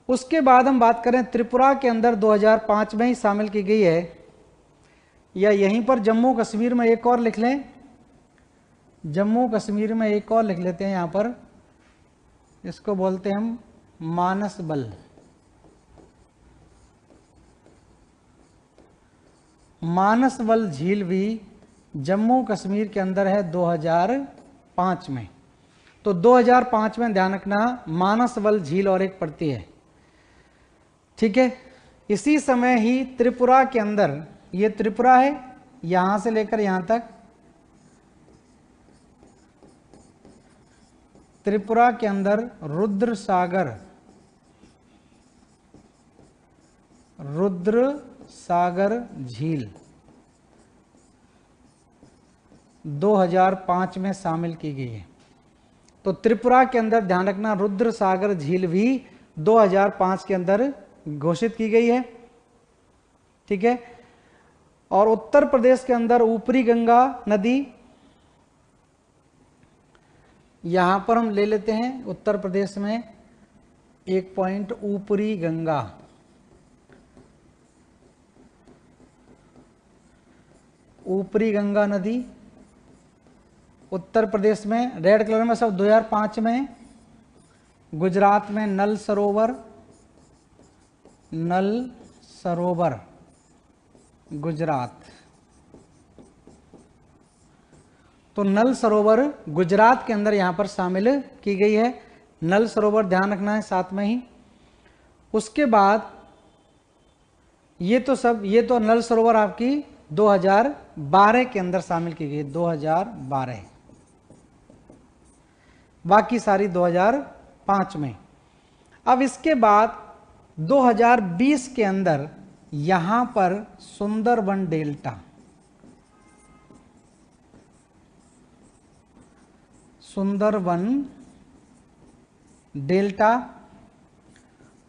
उसके बाद हम बात करें त्रिपुरा के अंदर 2005 में ही शामिल की गई है, या यहीं पर जम्मू कश्मीर में एक और लिख लें, जम्मू कश्मीर में एक और लिख लेते हैं, यहां पर इसको बोलते हैं हम मानस बल। मानस बल झील भी जम्मू कश्मीर के अंदर है 2005 में। तो 2005 में ध्यान रखना मानस बल झील और एक पड़ती है, ठीक है। इसी समय ही त्रिपुरा के अंदर, ये त्रिपुरा है, यहां से लेकर यहां तक, त्रिपुरा के अंदर रुद्र सागर झील 2005 में शामिल की गई है। तो त्रिपुरा के अंदर ध्यान रखना रुद्र सागर झील भी 2005 के अंदर घोषित की गई है, ठीक है। और उत्तर प्रदेश के अंदर ऊपरी गंगा नदी, यहां पर हम ले लेते हैं उत्तर प्रदेश में एक पॉइंट, ऊपरी गंगा, ऊपरी गंगा नदी उत्तर प्रदेश में, रेड कलर में सब 2005 में। गुजरात में नल सरोवर गुजरात, तो नल सरोवर गुजरात के अंदर यहां पर शामिल की गई है। नल सरोवर ध्यान रखना है साथ में ही। उसके बाद ये तो नल सरोवर आपकी 2012 के अंदर शामिल की गई, 2012, बाकी सारी 2005 में। अब इसके बाद 2020 के अंदर यहां पर सुंदरबन डेल्टा,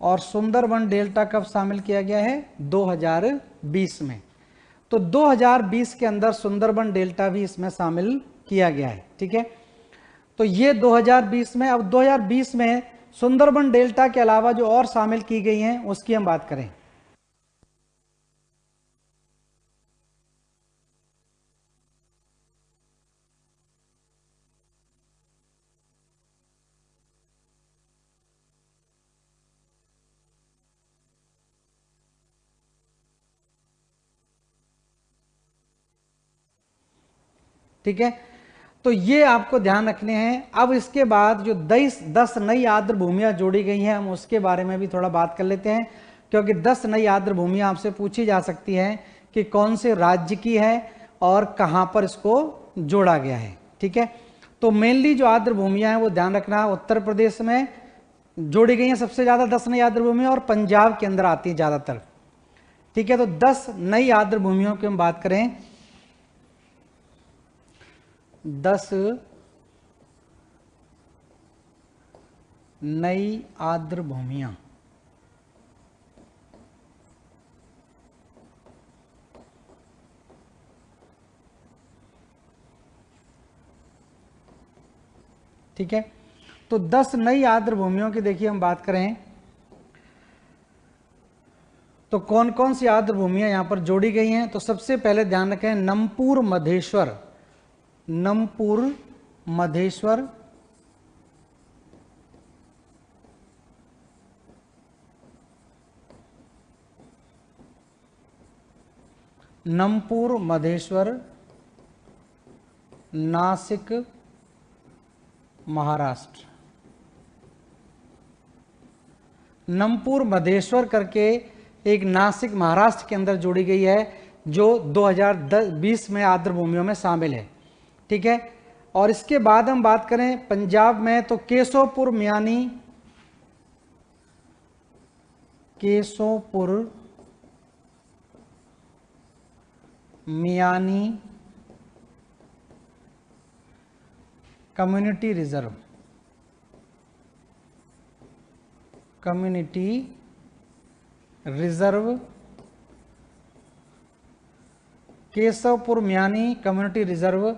और सुंदरबन डेल्टा कब शामिल किया गया है? 2020 में। तो 2020 के अंदर सुंदरबन डेल्टा भी इसमें शामिल किया गया है, ठीक है। तो ये 2020 में। अब 2020 में सुंदरबन डेल्टा के अलावा जो और शामिल की गई हैं उसकी हम बात करें। ठीक है, तो ये आपको ध्यान रखने हैं। अब इसके बाद जो 10 नई आर्द्र भूमियां जोड़ी गई हैं, हम उसके बारे में भी थोड़ा बात कर लेते हैं, क्योंकि 10 नई आर्द्र भूमियां आपसे पूछी जा सकती हैं कि कौन से राज्य की है और कहां पर इसको जोड़ा गया है, ठीक है। तो मेनली जो आर्द्र भूमियां हैं वो ध्यान रखना, उत्तर प्रदेश में जोड़ी गई हैं सबसे ज्यादा 10 नई आर्द्र भूमियां, और पंजाब के अंदर आती है ज्यादातर, ठीक है। तो 10 नई आर्द्र भूमियों की हम बात करें, 10 नई आर्द्र भूमियां, ठीक है। तो 10 नई आर्द्र भूमियों की देखिए हम बात करें तो कौन कौन सी आर्द्र भूमियां यहां पर जोड़ी गई हैं। तो सबसे पहले ध्यान रखें नमपूर मधेश्वर नासिक महाराष्ट्र। नमपूर मधेश्वर करके एक नासिक महाराष्ट्र के अंदर जोड़ी गई है, जो 2020 में आर्द्र भूमियों में शामिल है, ठीक है। और इसके बाद हम बात करें पंजाब में, तो Keshopur Miani community reserve, community reserve, Keshavpur Miani community reserve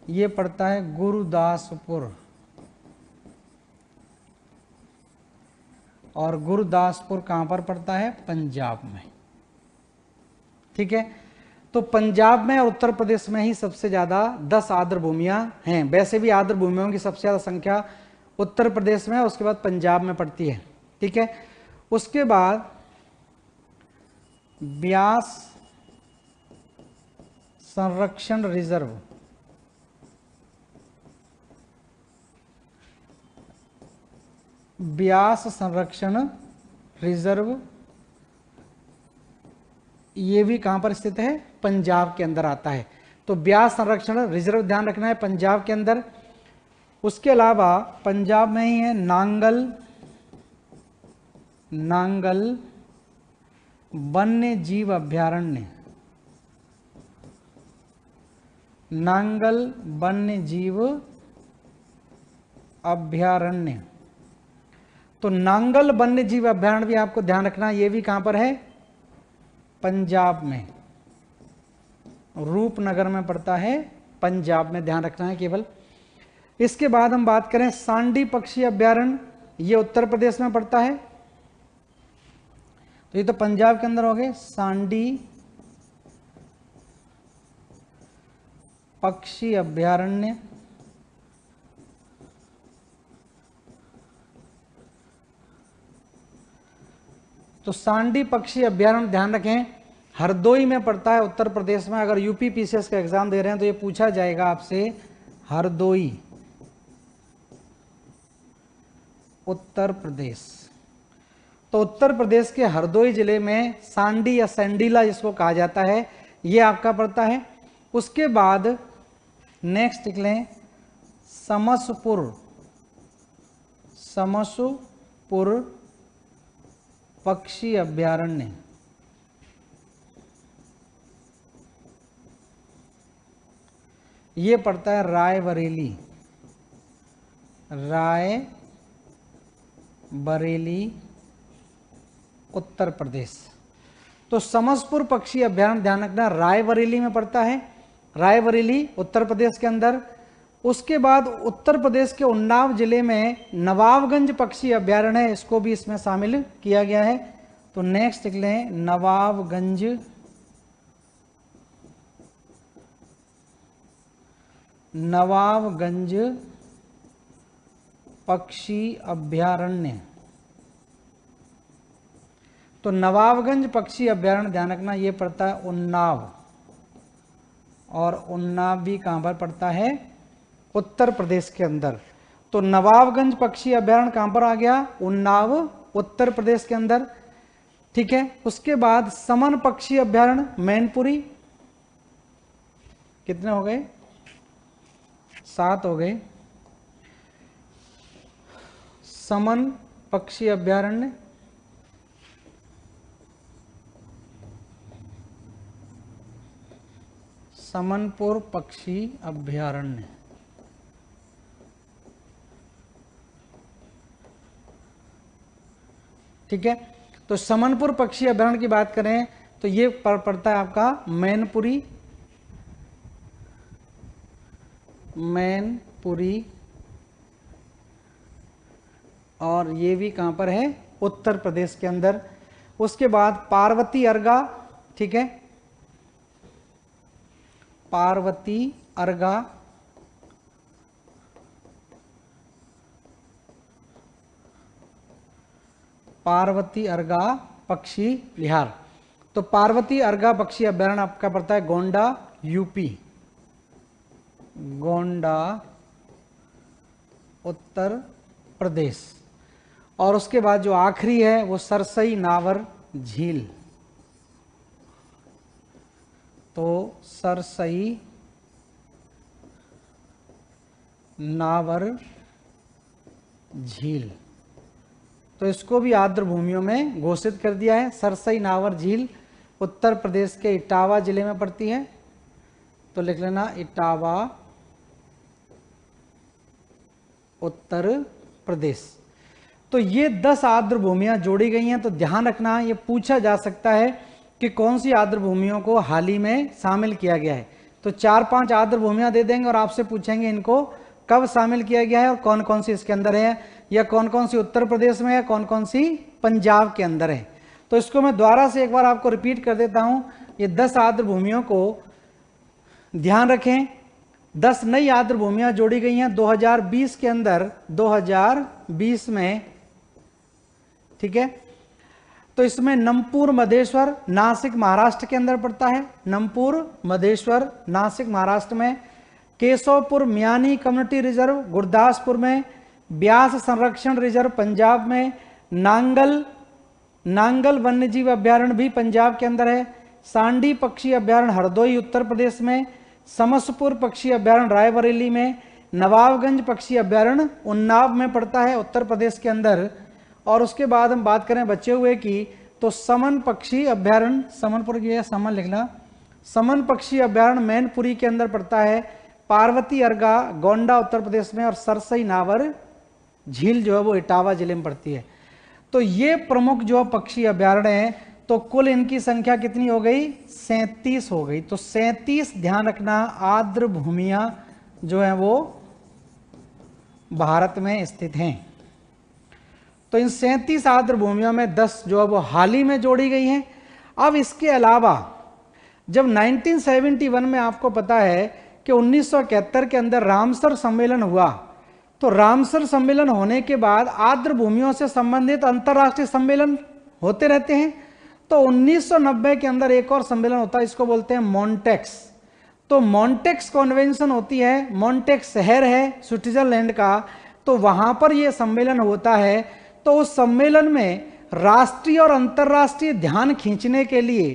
ये पड़ता है गुरुदासपुर, और गुरुदासपुर कहाँ पर पड़ता है? पंजाब में। ठीक है, तो पंजाब में और उत्तर प्रदेश में ही सबसे ज़्यादा 10 आर्द्र भूमियाँ हैं। वैसे भी आर्द्र भूमियों की सबसे ज़्यादा संख्या उत्तर प्रदेश में, उसके बाद पंजाब में पड़ती है। ठीक है, उसके बाद ब्यास संरक्षण रिजर्व, ब्यास संरक्षण रिजर्व ये भी कहां पर स्थित है? पंजाब के अंदर आता है। तो ब्यास संरक्षण रिजर्व ध्यान रखना है पंजाब के अंदर। उसके अलावा पंजाब में ही है नांगल वन्य जीव अभयारण्य, नांगल वन्य जीव अभयारण्य। तो नांगल वन्य जीव अभयारण्य भी आपको ध्यान रखना, ये भी कहां पर है? पंजाब में, रूपनगर में पड़ता है, पंजाब में, ध्यान रखना है केवल। इसके बाद हम बात करें सांडी पक्षी अभयारण्य, ये उत्तर प्रदेश में पड़ता है। तो ये तो पंजाब के अंदर हो गए सांडी पक्षी अभयारण्य। तो सांडी पक्षी अभयारण्य ध्यान रखें हरदोई में पड़ता है उत्तर प्रदेश में। अगर यूपी पीसीएस का एग्जाम दे रहे हैं तो ये पूछा जाएगा आपसे, हरदोई उत्तर प्रदेश। तो उत्तर प्रदेश के हरदोई जिले में सांडी या सैंडीला जिसको कहा जाता है ये आपका पड़ता है। उसके बाद नेक्स्ट लिख लें समसपुर पक्षी अभयारण्य, ये पड़ता है रायबरेली उत्तर प्रदेश। तो समसपुर पक्षी अभयारण्य ध्यान रखना रायबरेली में पड़ता है, रायबरेली उत्तर प्रदेश के अंदर। उसके बाद उत्तर प्रदेश के उन्नाव जिले में नवाबगंज पक्षी अभयारण्य है, इसको भी इसमें शामिल किया गया है। तो नेक्स्ट लिख लें नवाबगंज पक्षी अभयारण्य। तो नवाबगंज पक्षी अभयारण्य ध्यान रखना ये पड़ता है उन्नाव, और उन्नाव भी कहां पर पड़ता है? उत्तर प्रदेश के अंदर। तो नवाबगंज पक्षी अभयारण्य कहां पर आ गया? उन्नाव उत्तर प्रदेश के अंदर। ठीक है, उसके बाद समन पक्षी अभयारण्य मैनपुरी, कितने हो गए? 7 हो गए। समन पक्षी अभयारण्य, समनपुर पक्षी अभयारण्य। ठीक है, तो समनपुर पक्षी अभयारण्य की बात करें तो ये पड़ता है आपका मैनपुरी, और ये भी कहां पर है? उत्तर प्रदेश के अंदर। उसके बाद पार्वती अर्गा, ठीक है, पार्वती अर्गा, पार्वती अर्गा पक्षी विहार। तो पार्वती अर्गा पक्षी अभयारण्य आपका पड़ता है गोंडा यूपी, गोंडा उत्तर प्रदेश। और उसके बाद जो आखिरी है वो सरसई नावर झील। तो सरसई नावर झील, तो इसको भी आर्द्र भूमियों में घोषित कर दिया है। सरसई नावर झील उत्तर प्रदेश के इटावा जिले में पड़ती है, तो लिख लेना इटावा उत्तर प्रदेश। तो ये 10 आर्द्र भूमियां जोड़ी गई हैं। तो ध्यान रखना, ये पूछा जा सकता है कि कौन सी आर्द्र भूमियों को हाल ही में शामिल किया गया है। तो 4-5 आर्द्र भूमियां दे देंगे और आपसे पूछेंगे इनको कब शामिल किया गया है और कौन कौन सी इसके अंदर है, या कौन कौन सी उत्तर प्रदेश में है, कौन कौन सी पंजाब के अंदर है। तो इसको मैं दोबारा से एक बार आपको रिपीट कर देता हूं। ये 10 आर्द्र भूमियों को ध्यान रखें, 10 नई आर्द्र भूमियां जोड़ी गई हैं 2020 के अंदर, 2020 में, ठीक है। तो इसमें नमपुर मधेश्वर नासिक महाराष्ट्र के अंदर पड़ता है, नमपुर मधेश्वर नासिक महाराष्ट्र में, केशवपुर म्यानी कम्युनिटी रिजर्व गुरदासपुर में, ब्यास संरक्षण रिजर्व पंजाब में, नांगल वन्यजीव अभ्यारण्य भी पंजाब के अंदर है, सांडी पक्षी अभ्यारण्य हरदोई उत्तर प्रदेश में, समसपुर पक्षी अभ्यारण्य रायबरेली में, नवाबगंज पक्षी अभ्यारण्य उन्नाव में पड़ता है उत्तर प्रदेश के अंदर। और उसके बाद हम बात करें बचे हुए की, तो समन पक्षी अभ्यारण्य, समनपुर की समन लिखना, समन पक्षी अभ्यारण्य मैनपुरी के अंदर पड़ता है, पार्वती अर्गा गोंडा उत्तर प्रदेश में, और सरसई नावर झील जो है वो इटावा जिले में पड़ती है। तो ये प्रमुख जो पक्षी अभ्यारण्य हैं, तो कुल इनकी संख्या कितनी हो गई, 37 हो गई। तो 37 ध्यान रखना आर्द्र भूमियां जो है वो भारत में स्थित हैं। तो इन 37 आर्द्र भूमियों में 10 जो है वो हाल ही में जोड़ी गई हैं। अब इसके अलावा जब 1971 में आपको पता है कि 1971 के अंदर रामसर सम्मेलन हुआ, तो रामसर सम्मेलन होने के बाद आर्द्र भूमियों से संबंधित अंतर्राष्ट्रीय सम्मेलन होते रहते हैं। तो 1990 के अंदर एक और सम्मेलन होता है, इसको बोलते हैं मॉन्टेक्स। तो मॉन्टेक्स कॉन्वेंशन होती है, मॉन्टेक्स शहर है स्विट्जरलैंड का, तो वहां पर यह सम्मेलन होता है। तो उस सम्मेलन में राष्ट्रीय और अंतर्राष्ट्रीय ध्यान खींचने के लिए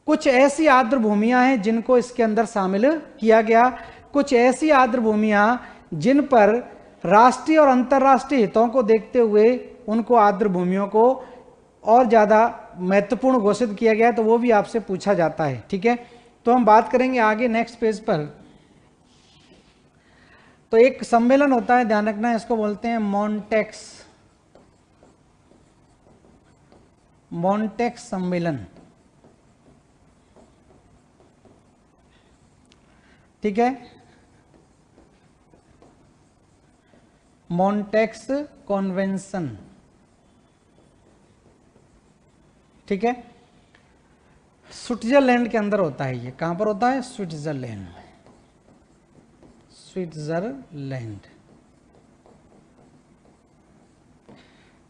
कुछ ऐसी आर्द्र भूमियां हैं जिनको इसके अंदर शामिल किया गया, कुछ ऐसी आर्द्र भूमियां जिन पर राष्ट्रीय और अंतर्राष्ट्रीय हितों को देखते हुए उनको आर्द्र भूमियों को और ज्यादा महत्वपूर्ण घोषित किया गया, तो वो भी आपसे पूछा जाता है, ठीक है। तो हम बात करेंगे आगे नेक्स्ट पेज पर। तो एक सम्मेलन होता है, ध्यान रखना, इसको बोलते हैं मॉन्टेक्स, मॉन्टेक्स सम्मेलन, ठीक है, मॉन्टेक्स कॉन्वेंशन, ठीक है। स्विट्जरलैंड के अंदर होता है ये, कहां पर होता है, स्विट्जरलैंड, स्विट्जरलैंड।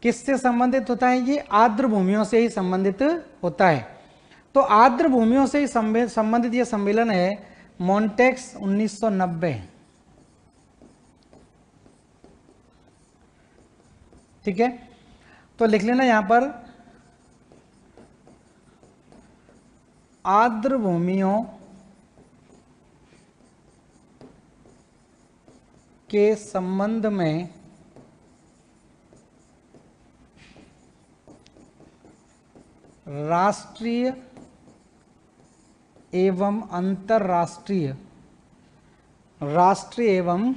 किससे संबंधित होता है ये, आर्द्र भूमियों से ही संबंधित होता है। तो आर्द्र भूमियों से ही संबंधित ये सम्मेलन है मॉन्टेक्स 1990, ठीक है। तो लिख लेना यहां पर आर्द्र भूमियों के संबंध में राष्ट्रीय एवं अंतर्राष्ट्रीय, राष्ट्रीय एवं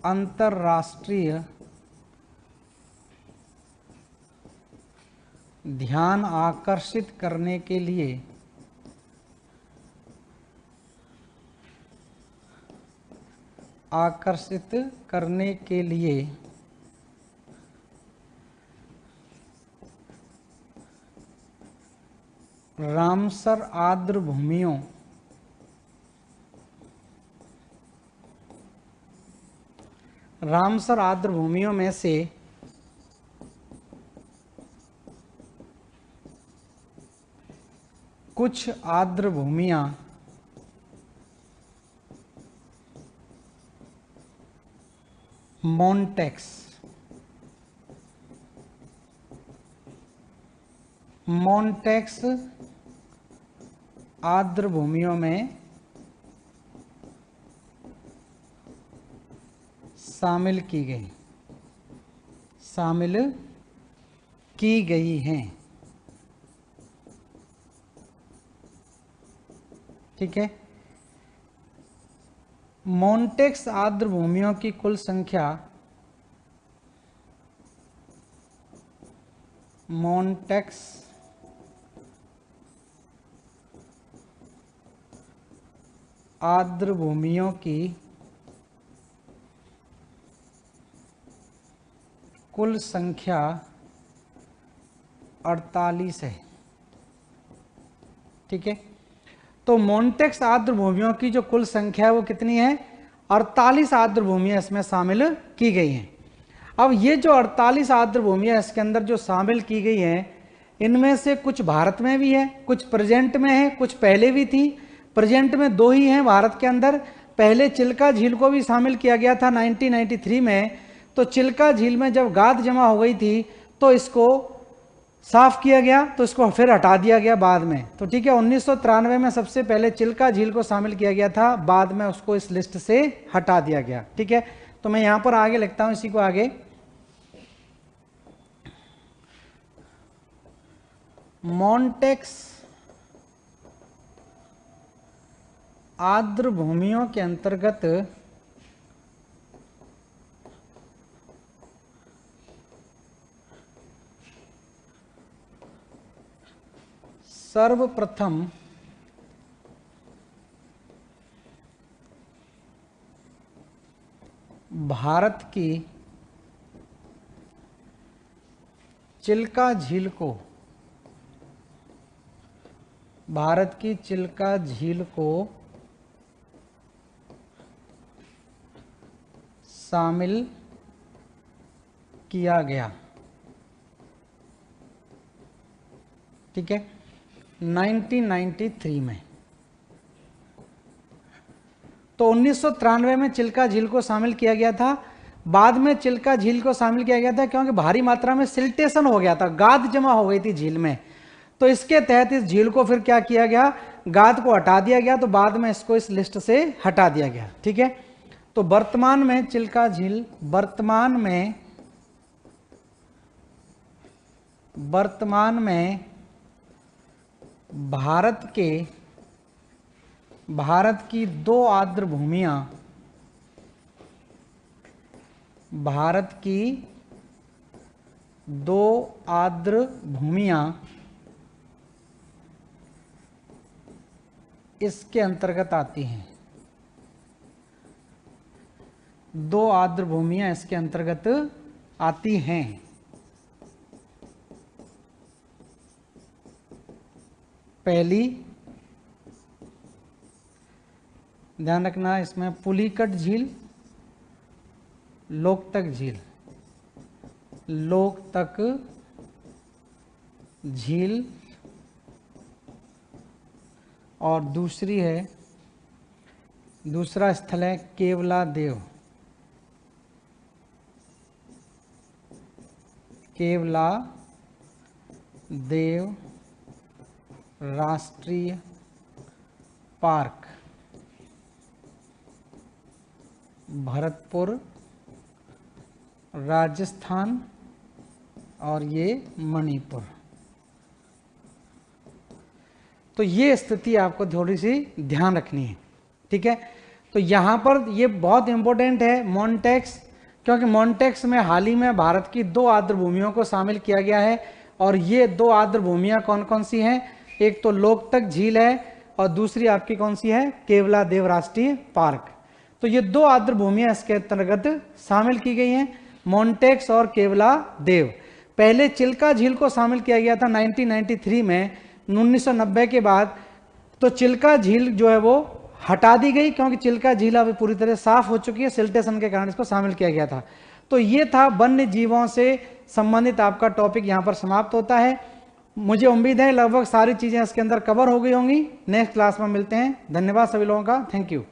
अंतर्राष्ट्रीय ध्यान आकर्षित करने के लिए रामसर आर्द्र भूमियों में से कुछ आर्द्र भूमियां मॉन्टेक्स आर्द्र भूमियों में शामिल की गई हैं, ठीक है। मॉन्टेक्स आर्द्र भूमियों की कुल संख्या मोन्टेक्स आर्द्रभूमियों की कुल संख्या 48 है। ठीक है, तो मोन्टेक्स आर्द्रभूमियों की जो कुल संख्या है वो कितनी है? 48 आर्द्रभूमियां इसमें शामिल की गई हैं। अब ये जो 48 आर्द्रभूमियां इसके अंदर जो शामिल की गई हैं, इनमें से कुछ भारत में भी है, कुछ प्रेजेंट में है, कुछ पहले भी थी। प्रेजेंट में 2 ही हैं भारत के अंदर। पहले चिल्का झील को भी शामिल किया गया था 1993 में। तो चिल्का झील में जब गाद जमा हो गई थी तो इसको साफ किया गया, तो इसको फिर हटा दिया गया बाद में। तो ठीक है, 1993 में सबसे पहले चिल्का झील को शामिल किया गया था, बाद में उसको इस लिस्ट से हटा दिया गया। ठीक है, तो मैं यहां पर आगे लिखता हूं इसी को आगे। मोन्टेक्स आर्द्रभूमियों के अंतर्गत सर्वप्रथम भारत की चिल्का झील को शामिल किया गया। ठीक है, 1993 में। तो 1993 में चिल्का झील को शामिल किया गया था। बाद में चिल्का झील को शामिल किया गया था क्योंकि भारी मात्रा में सिल्टेशन हो गया था, गाद जमा हो गई थी झील में। तो इसके तहत इस झील को फिर क्या किया गया? गाद को हटा दिया गया। तो बाद में इसको इस लिस्ट से हटा दिया गया। ठीक है, तो वर्तमान में चिल्का झील वर्तमान में भारत की 2 आर्द्र भूमियां इसके अंतर्गत आती हैं। 2 आर्द्र भूमियां इसके अंतर्गत आती हैं। पहली, ध्यान रखना इसमें, पुलिकट झील, लोकतक झील और दूसरा स्थल है केवलादेव राष्ट्रीय पार्क, भरतपुर, राजस्थान और ये मणिपुर। तो ये स्थिति आपको थोड़ी सी ध्यान रखनी है। ठीक है, तो यहाँ पर ये बहुत इंपॉर्टेंट है मोन्टेक्स, क्योंकि मोन्टेक्स में हाल ही में भारत की 2 आर्द्र भूमियों को शामिल किया गया है। और ये 2 आर्द्र भूमियाँ कौन कौन सी हैं? एक तो लोकतक झील है और दूसरी आपकी कौन सी है? केवलादेव राष्ट्रीय पार्क। तो ये 2 आर्द्र भूमियाँ इसके अंतर्गत शामिल की गई हैं, मोन्टेक्स और केवलादेव। पहले चिल्का झील को शामिल किया गया था 1993 में। 1990 के बाद तो चिल्का झील जो है वो हटा दी गई, क्योंकि चिल्का झील अब पूरी तरह साफ हो चुकी है, सिल्टेशन के कारण इसको शामिल किया गया था। तो ये था वन्य जीवों से संबंधित आपका टॉपिक यहाँ पर समाप्त होता है। मुझे उम्मीद है लगभग सारी चीज़ें इसके अंदर कवर हो गई होंगी। नेक्स्ट क्लास में मिलते हैं। धन्यवाद सभी लोगों का, थैंक यू।